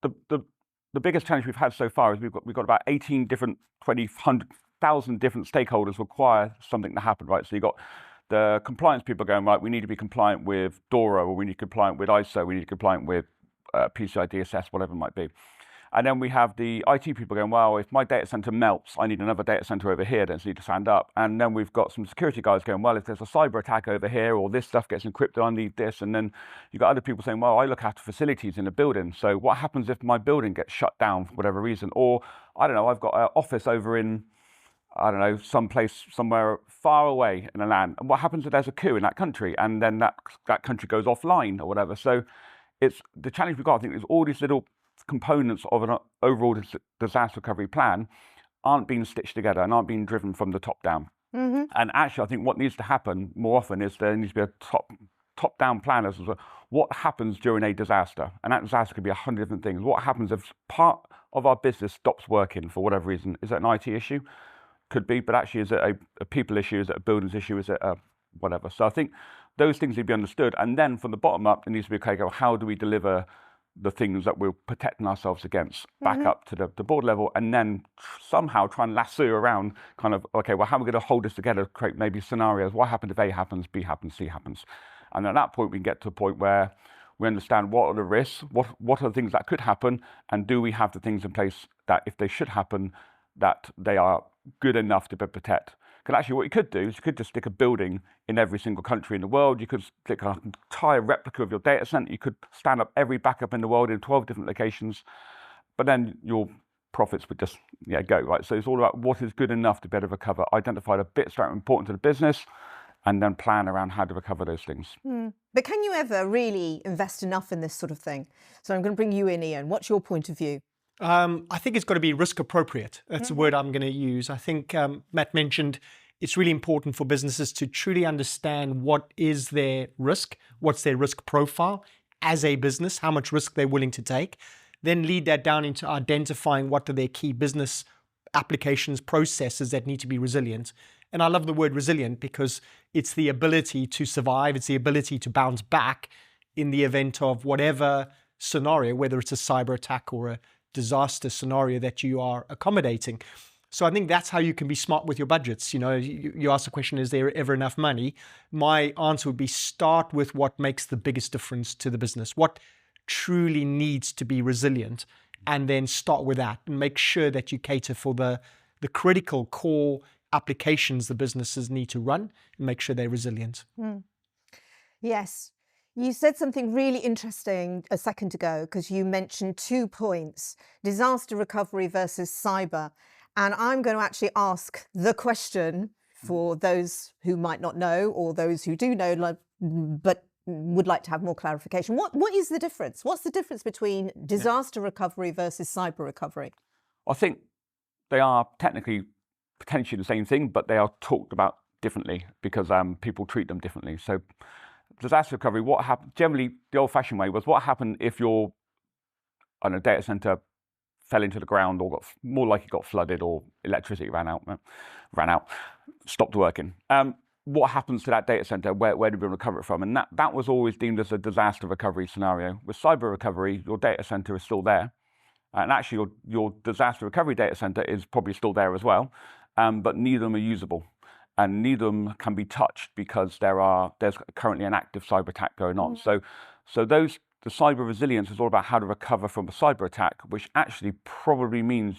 the biggest challenge we've had so far is we've got about 18 different, 1,000 different stakeholders require something to happen, right? So you've got the compliance people going, right, we need to be compliant with DORA, or we need to be compliant with ISO, we need to be compliant with PCI DSS, whatever it might be. And then we have the IT people going, well, if my data center melts, I need another data center over here that needs to stand up. And then we've got some security guys going, well, if there's a cyber attack over here, or this stuff gets encrypted, I need this. And then you've got other people saying, well, I look after facilities in a building. So what happens if my building gets shut down for whatever reason? Or, I don't know, I've got an office over in, I don't know, someplace, somewhere far away in the land. And what happens if there's a coup in that country and then that country goes offline or whatever? So it's the challenge we've got, I think, is all these little components of an overall disaster recovery plan aren't being stitched together and aren't being driven from the top down. And actually, I think what needs to happen more often is there needs to be a top-down plan as to what happens during a disaster. And that disaster could be 100 different things. What happens if part of our business stops working for whatever reason? Is it an IT issue? Could be, but actually, is it a people issue? Is it a buildings issue? Is it a whatever? So I think those things need to be understood. And then from the bottom up, it needs to be, okay, how do we deliver the things that we're protecting ourselves against back up to the board level, and then somehow try and lasso around kind of, okay, well, how are we going to hold this together, create maybe scenarios, what happens if A happens, B happens, C happens. And at that point, we can get to a point where we understand what are the risks, what are the things that could happen, and do we have the things in place that if they should happen, that they are good enough to protect. Because actually what you could do is you could just stick a building in every single country in the world. You could stick an entire replica of your data center. You could stand up every backup in the world in 12 different locations, but then your profits would just go, right? So it's all about what is good enough to better recover, identify the bits that are important to the business, and then plan around how to recover those things. But can you ever really invest enough in this sort of thing? So I'm going to bring you in, Ian. What's your point of view? I think it's got to be risk appropriate. That's the word I'm going to use. I think Matt mentioned it's really important for businesses to truly understand what is their risk, what's their risk profile as a business, how much risk they're willing to take, then lead that down into identifying what are their key business applications, processes that need to be resilient. And I love the word resilient because it's the ability to survive, it's the ability to bounce back in the event of whatever scenario, whether it's a cyber attack or a disaster scenario that you are accommodating. So I think that's how you can be smart with your budgets. You know, you ask the question, is there ever enough money? My answer would be start with what makes the biggest difference to the business, what truly needs to be resilient, and then start with that and make sure that you cater for the critical core applications the businesses need to run and make sure they're resilient. Yes. You said something really interesting a second ago because you mentioned 2 points, disaster recovery versus cyber. And I'm going to actually ask the question for those who might not know or those who do know, but would like to have more clarification. What is the difference? What's the difference between disaster recovery versus cyber recovery? I think they are technically potentially the same thing, but they are talked about differently because people treat them differently. So disaster recovery, what happened, generally the old-fashioned way was what happened if your data center fell into the ground or got more likely got flooded or electricity ran out, stopped working. What happens to that data center? Where do we recover it from? And that was always deemed as a disaster recovery scenario. With cyber recovery, your data center is still there. And actually your disaster recovery data center is probably still there as well, but neither of them are usable. And neither of them can be touched because there's currently an active cyber attack going on. So the cyber resilience is all about how to recover from a cyber attack, which actually probably means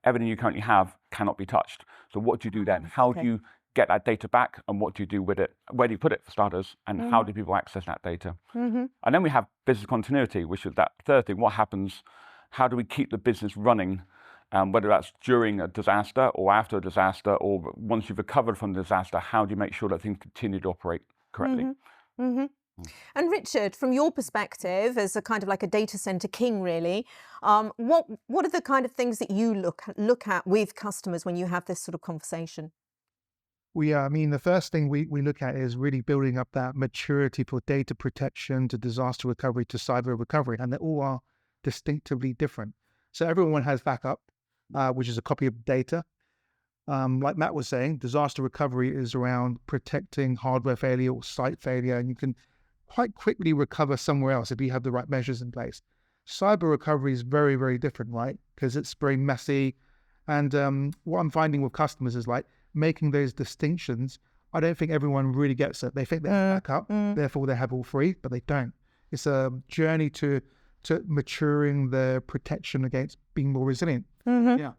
everything you currently have cannot be touched. So what do you do then? How do you get that data back, and what do you do with it? Where do you put it, for starters, and how do people access that data? And then we have business continuity, which is that third thing. What happens? How do we keep the business running, whether that's during a disaster or after a disaster, or once you've recovered from the disaster, how do you make sure that things continue to operate correctly? And Richard, from your perspective as a kind of like a data center king, really, what are the kind of things that you look at with customers when you have this sort of conversation? I mean, the first thing we look at is really building up that maturity for data protection to disaster recovery to cyber recovery, and they all are distinctively different. So everyone has backup, which is a copy of data. Like Matt was saying, disaster recovery is around protecting hardware failure or site failure, and you can quite quickly recover somewhere else if you have the right measures in place. Cyber recovery is very, very different, right? Because it's very messy. And what I'm finding with customers is like making those distinctions. I don't think everyone really gets it. They think they have backup, therefore they have all three, but they don't. It's a journey to maturing the protection against being more resilient. Yeah.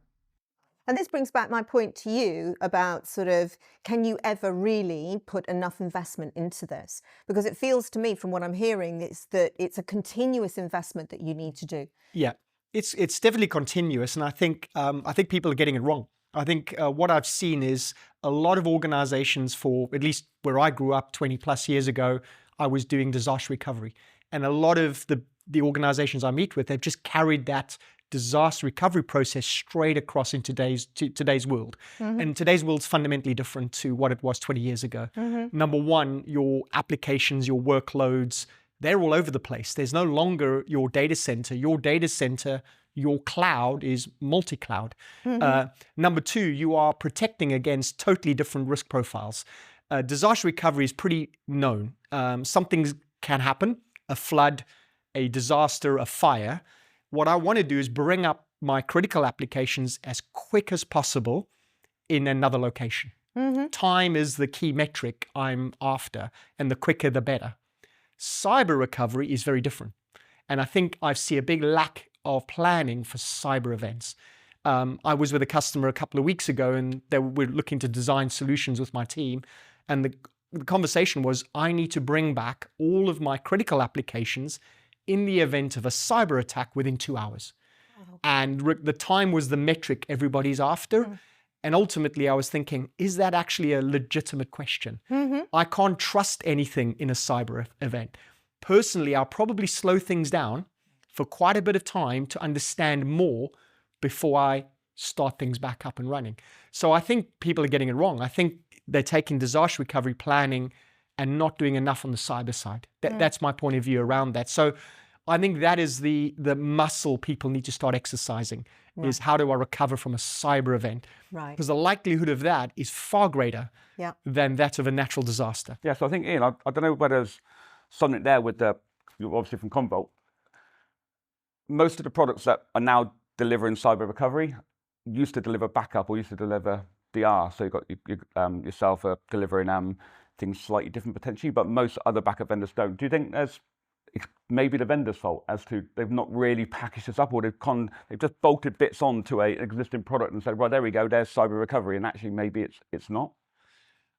And this brings back my point to you about sort of, can you ever really put enough investment into this? Because it feels to me, from what I'm hearing, is that it's a continuous investment that you need to do. Yeah, it's definitely continuous, and I think people are getting it wrong. I think what I've seen is a lot of organizations, for at least where I grew up 20 plus years ago, I was doing disaster recovery, and a lot of the organizations I meet with, they've just carried that disaster recovery process straight across into today's world. And today's world's fundamentally different to what it was 20 years ago. Number one, your applications, your workloads, they're all over the place. There's no longer your data center. Your data center, your cloud is multi-cloud. Number two, you are protecting against totally different risk profiles. Disaster recovery is pretty known. Something can happen, a flood, a disaster, a fire. What I want to do is bring up my critical applications as quick as possible in another location. Time is the key metric I'm after, and the quicker the better. Cyber recovery is very different. And I think I see a big lack of planning for cyber events. I was with a customer a couple of weeks ago, and they were looking to design solutions with my team. And the conversation was, I need to bring back all of my critical applications in the event of a cyber attack within 2 hours. And the time was the metric everybody's after. And ultimately I was thinking, is that actually a legitimate question? I can't trust anything in a cyber event. Personally, I'll probably slow things down for quite a bit of time to understand more before I start things back up and running. So I think people are getting it wrong. I think they're taking disaster recovery planning and not doing enough on the cyber side. That's my point of view around that. So I think that is the muscle people need to start exercising, is how do I recover from a cyber event? Because the likelihood of that is far greater than that of a natural disaster. Yeah, so I think, Ian, I don't know whether there's something there with you're obviously from Commvault. Most of the products that are now delivering cyber recovery used to deliver backup or used to deliver DR. So you've got yourself delivering things slightly different potentially, but most other backup vendors don't. Do you think it's maybe the vendor's fault as to they've not really packaged this up, or they've just bolted bits onto an existing product and said, well, there we go, there's cyber recovery, and actually maybe it's not?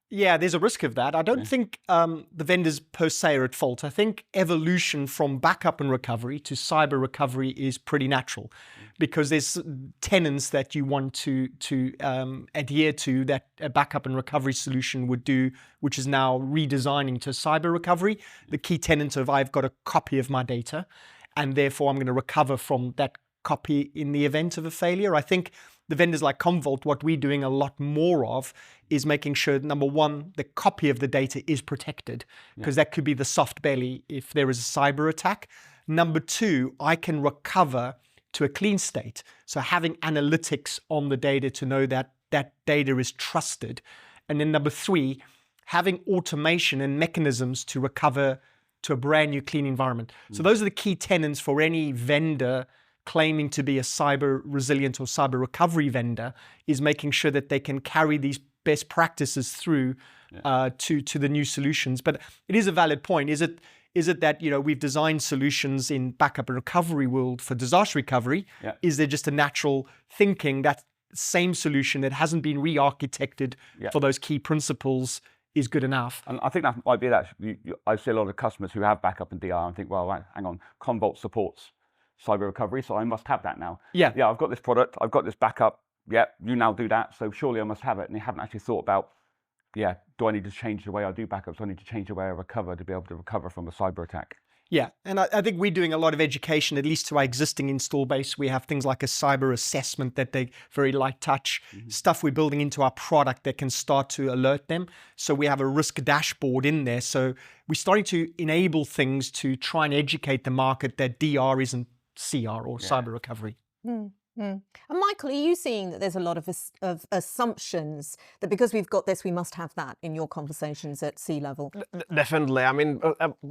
Yeah, there's a risk of that. I don't think the vendors per se are at fault. I think evolution from backup and recovery to cyber recovery is pretty natural, because there's tenets that you want to adhere to that a backup and recovery solution would do, which is now redesigning to cyber recovery. The key tenet of I've got a copy of my data, and therefore I'm going to recover from that copy in the event of a failure. I think the vendors like Commvault, what we're doing a lot more of is making sure, number one, the copy of the data is protected, because that could be the soft belly if there is a cyber attack. Number two, I can recover to a clean state. So having analytics on the data to know that that data is trusted. And then number three, having automation and mechanisms to recover to a brand new clean environment. So those are the key tenets for any vendor claiming to be a cyber resilient or cyber recovery vendor, is making sure that they can carry these best practices through to the new solutions. But it is a valid point. Is it that, you know, we've designed solutions in backup and recovery world for disaster recovery? Is there just a natural thinking that same solution that hasn't been re-architected for those key principles is good enough. And I think that might be that. I see a lot of customers who have backup and DR and think, well, hang on, Commvault supports cyber recovery, so I must have that now. Yeah, I've got this product, I've got this backup. Yeah, you now do that, so surely I must have it. And they haven't actually thought about, do I need to change the way I do backups? Do I need to change the way I recover to be able to recover from a cyber attack? Yeah, and I think we're doing a lot of education, at least to our existing install base. We have things like a cyber assessment that they very light touch, stuff we're building into our product that can start to alert them. So we have a risk dashboard in there. So we're starting to enable things to try and educate the market that DR isn't CR or cyber recovery. And Michael, are you seeing that there's a lot of assumptions that because we've got this, we must have that in your conversations at C-level? Definitely. I mean,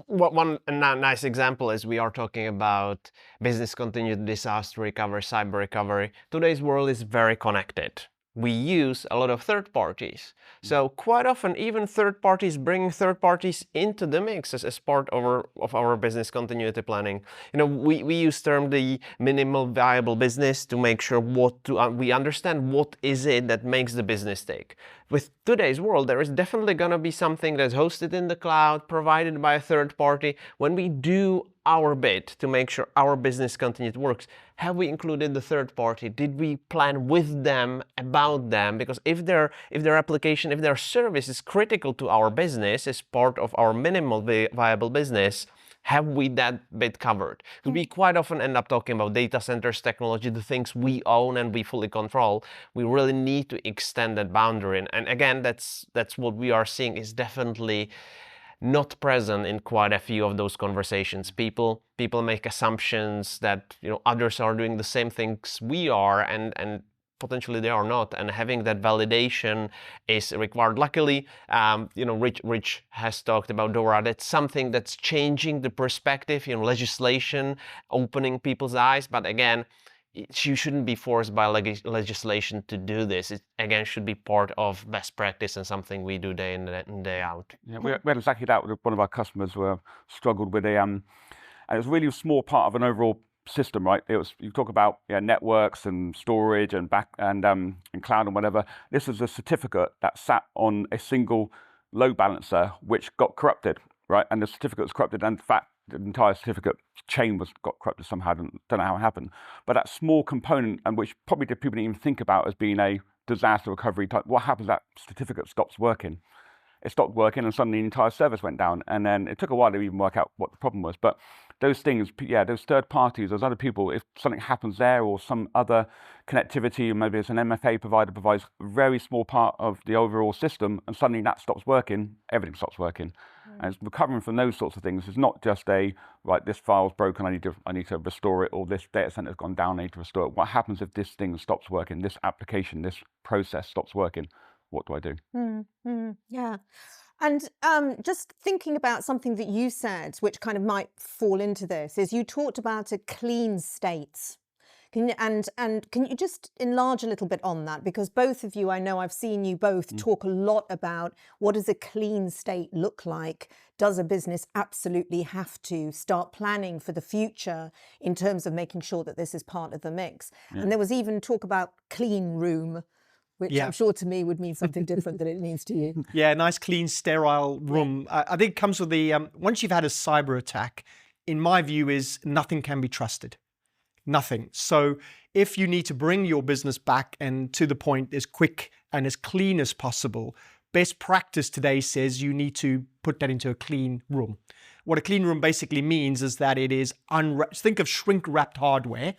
one nice example is we are talking about business continuity, disaster recovery, cyber recovery. Today's world is very connected. We use a lot of third parties. So quite often, even third parties bring third parties into the mix as part of our business continuity planning. We use term the minimal viable business to make sure we understand what is it that makes the business tick. With today's world, there is definitely going to be something that's hosted in the cloud, provided by a third party. When we do our bit to make sure our business continuity works, have we included the third party? Did we plan with them, about them? Because if their application, if their service is critical to our business, as part of our minimal viable business, have we that bit covered? Because we quite often end up talking about data centers, technology, the things we own and we fully control. We really need to extend that boundary. And again, that's what we are seeing is definitely not present in quite a few of those conversations. People make assumptions that others are doing the same things we are, and potentially they are not, and having that validation is required. Luckily, Rich has talked about DORA. That's something that's changing the perspective, legislation, opening people's eyes. But again, you shouldn't be forced by legislation to do this. It, again, should be part of best practice and something we do day in and day out. Yeah, we had exactly that with one of our customers who struggled with and it was really a small part of an overall system, right? It was, you talk about networks and storage and and cloud and whatever. This was a certificate that sat on a single load balancer which got corrupted, right? And the certificate was corrupted, and in fact, the entire certificate chain got corrupted somehow. Don't know how it happened, but that small component, and which probably people didn't even think about as being a disaster recovery type. What happens? That certificate stops working. It stopped working, and suddenly the entire service went down. And then it took a while to even work out what the problem was. But those things, those third parties, those other people, if something happens there or some other connectivity, maybe it's an MFA provider provides a very small part of the overall system, and suddenly that stops working, everything stops working. And it's recovering from those sorts of things. It's not just this file's broken, I need to restore it, or this data center's gone down, I need to restore it. What happens if this thing stops working, this application, this process stops working? What do I do? Yeah. And just thinking about something that you said, which kind of might fall into this, is you talked about a clean state. And can you just enlarge a little bit on that? Because both of you, I know I've seen you both talk a lot about what does a clean state look like? Does a business absolutely have to start planning for the future in terms of making sure that this is part of the mix? Yeah. And there was even talk about clean room, which I'm sure to me would mean something different than it means to you. Yeah, nice, clean, sterile room. I think it comes with the, once you've had a cyber attack, in my view, is nothing can be trusted. Nothing. So if you need to bring your business back and to the point as quick and as clean as possible, best practice today says you need to put that into a clean room. What a clean room basically means is that it is think of shrink-wrapped hardware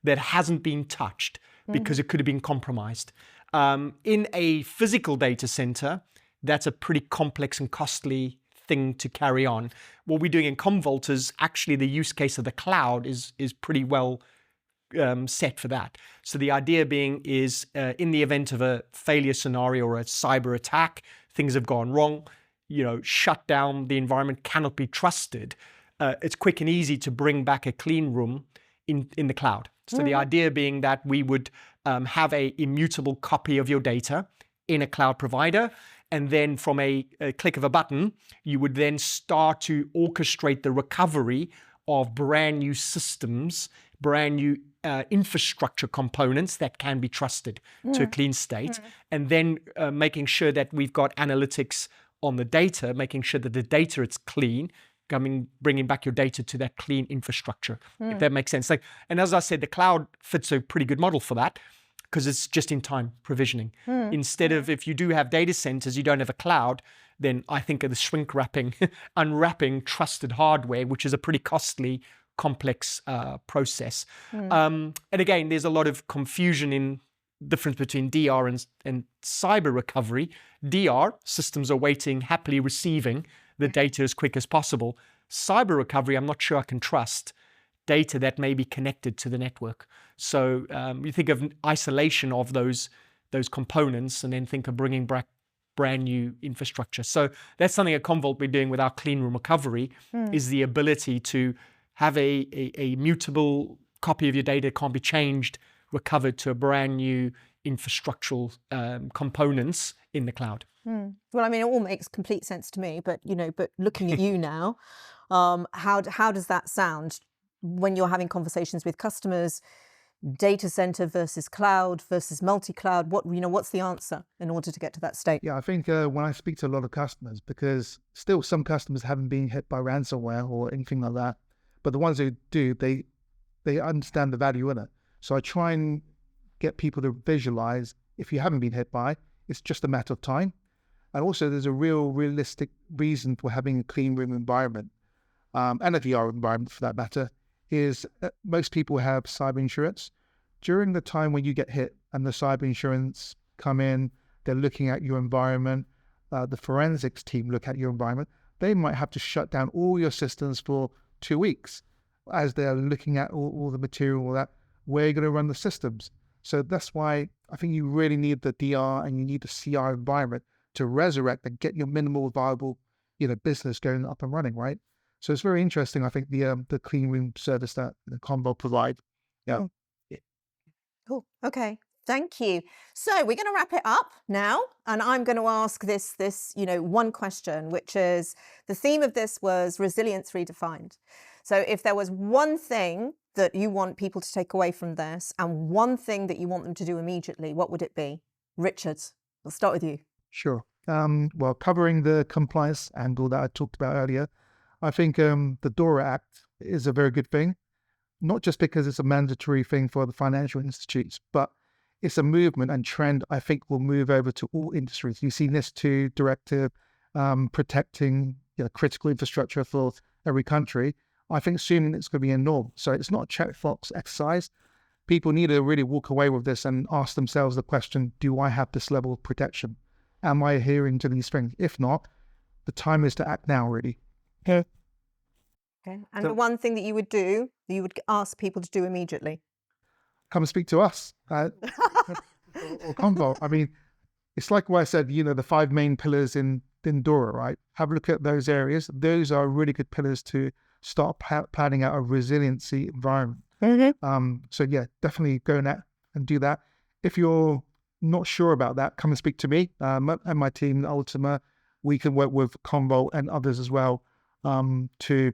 that hasn't been touched because it could have been compromised. In a physical data center, that's a pretty complex and costly thing to carry on. What we're doing in Commvault is actually the use case of the cloud is pretty well set for that. So the idea being is in the event of a failure scenario or a cyber attack, things have gone wrong, shut down, the environment cannot be trusted. It's quick and easy to bring back a clean room in the cloud. So the idea being that we would have a immutable copy of your data in a cloud provider, and then from a click of a button, you would then start to orchestrate the recovery of brand new systems, brand new infrastructure components that can be trusted to a clean state, and then making sure that we've got analytics on the data, making sure that the data is clean, bringing back your data to that clean infrastructure, if that makes sense. And as I said, the cloud fits a pretty good model for that, because it's just-in-time provisioning. Instead of, if you do have data centers, you don't have a cloud, then I think of the shrink wrapping, unwrapping trusted hardware, which is a pretty costly, complex process. And again, there's a lot of confusion in difference between DR and cyber recovery. DR, systems are waiting, happily receiving the data as quick as possible. Cyber recovery, I'm not sure I can trust data that may be connected to the network. So you think of isolation of those components, and then think of bringing back brand new infrastructure. So that's something at Commvault we're doing with our clean room recovery, is the ability to have a mutable copy of your data, can't be changed, recovered to a brand new infrastructural components in the cloud. Well, I mean, it all makes complete sense to me, but but looking at you now, how does that sound when you're having conversations with customers? Data center versus cloud versus multi-cloud. What's the answer in order to get to that state? Yeah, I think when I speak to a lot of customers, because still some customers haven't been hit by ransomware or anything like that, but the ones who do, they understand the value in it. So I try and get people to visualize, if you haven't been hit by, it's just a matter of time. And also there's a realistic reason for having a clean room environment, and a VR environment for that matter, is most people have cyber insurance. During the time when you get hit and the cyber insurance come in, they're looking at your environment, the forensics team look at your environment, they might have to shut down all your systems for 2 weeks as they're looking at all the material, that where you're going to run the systems. So that's why I think you really need the DR and you need the CR environment to resurrect and get your minimal viable, business going up and running, right? So it's very interesting. I think the clean room service that the Commvault provide. Yeah. Cool. Okay. Thank you. So we're going to wrap it up now, and I'm going to ask this one question, which is, the theme of this was resilience redefined. So if there was one thing that you want people to take away from this, and one thing that you want them to do immediately, what would it be? Richard, we'll start with you. Sure. Well, covering the compliance angle that I talked about earlier, I think the DORA Act is a very good thing, not just because it's a mandatory thing for the financial institutes, but it's a movement and trend I think will move over to all industries. You've seen this too, directive protecting critical infrastructure for every country. I think soon it's going to be a norm. So it's not a checkbox exercise. People need to really walk away with this and ask themselves the question, do I have this level of protection? Am I adhering to these things? If not, the time is to act now, really. Okay. And the one thing that you would ask people to do immediately? Come and speak to us or Commvault. I mean, it's like what I said, the 5 main pillars in DORA, right? Have a look at those areas. Those are really good pillars to start planning out a resiliency environment. So yeah, definitely go and do that. If you're not sure about that, come and speak to me and my team, Ultima. We can work with Commvault and others as well to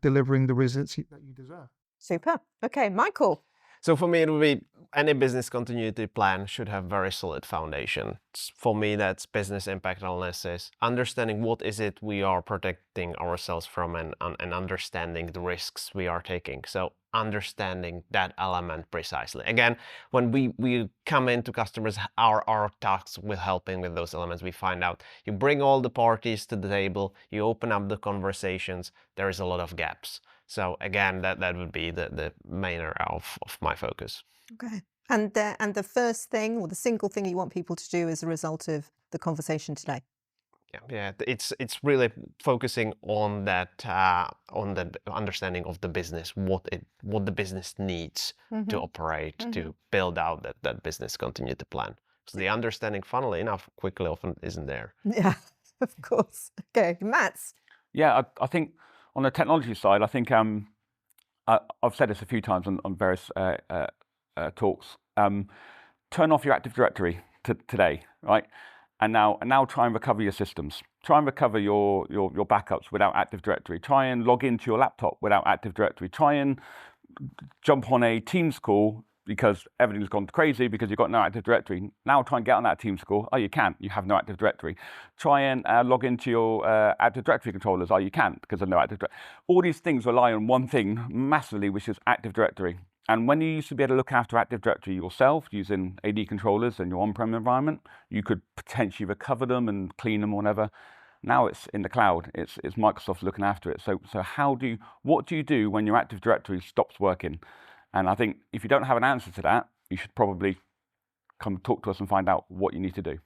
delivering the resiliency that you deserve. Super. Okay, Michael. So for me, it would be any business continuity plan should have very solid foundation. For me, that's business impact analysis, understanding what is it we are protecting ourselves from, and understanding the risks we are taking. So understanding that element precisely. Again, when we come into customers, our tasks with helping with those elements, we find out you bring all the parties to the table, you open up the conversations, there is a lot of gaps. So again, that would be the main area of my focus. Okay. And the first thing, or the single thing you want people to do as a result of the conversation today? Yeah, it's really focusing on that, on the understanding of the business, what the business needs to operate, to build out that business continuity plan. So the understanding, funnily enough, quickly often isn't there. Yeah, of course. Okay, Mats. Yeah, I think on the technology side, I think I've said this a few times on various talks. Turn off your Active Directory today, right? And now try and recover your systems. Try and recover your backups without Active Directory. Try and log into your laptop without Active Directory. Try and jump on a Teams call because everything's gone crazy because you've got no Active Directory. Now try and get on that Teams call. Oh, you can't. You have no Active Directory. Try and log into your Active Directory controllers. Oh, you can't because of no Active Directory. All these things rely on one thing massively, which is Active Directory. And when you used to be able to look after Active Directory yourself using AD controllers in your on-prem environment, you could potentially recover them and clean them or whatever. Now it's in the cloud. It's Microsoft looking after it. So what do you do when your Active Directory stops working? And I think if you don't have an answer to that, you should probably come talk to us and find out what you need to do.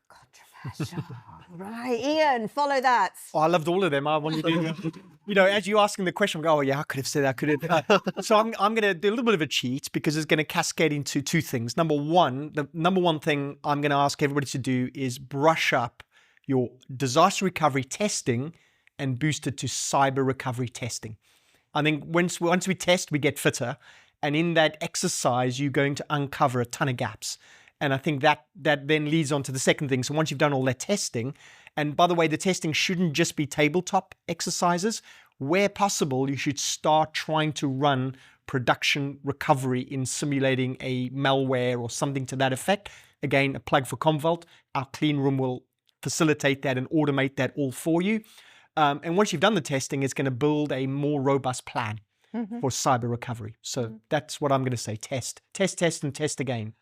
Controversial. Right, Ian, follow that. Oh, I loved all of them. I wanted to, as you're asking the question, I go, oh yeah, I could have said that, could have. So I'm going to do a little bit of a cheat because it's going to cascade into two things. Number one, the number one thing I'm going to ask everybody to do is brush up your disaster recovery testing and boost it to cyber recovery testing. I think once we test, we get fitter. And in that exercise, you're going to uncover a ton of gaps. And I think that then leads on to the second thing. So once you've done all that testing, and by the way, the testing shouldn't just be tabletop exercises. Where possible, you should start trying to run production recovery in simulating a malware or something to that effect. Again, a plug for Commvault. Our clean room will facilitate that and automate that all for you. And once you've done the testing, it's going to build a more robust plan for cyber recovery. So that's what I'm going to say. Test, and test again.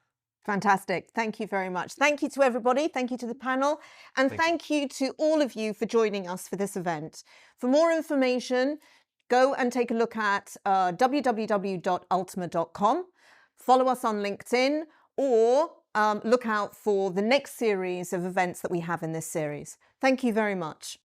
Fantastic. Thank you very much. Thank you to everybody. Thank you to the panel. And thank you to all of you for joining us for this event. For more information, go and take a look at www.ultima.com. Follow us on LinkedIn or look out for the next series of events that we have in this series. Thank you very much.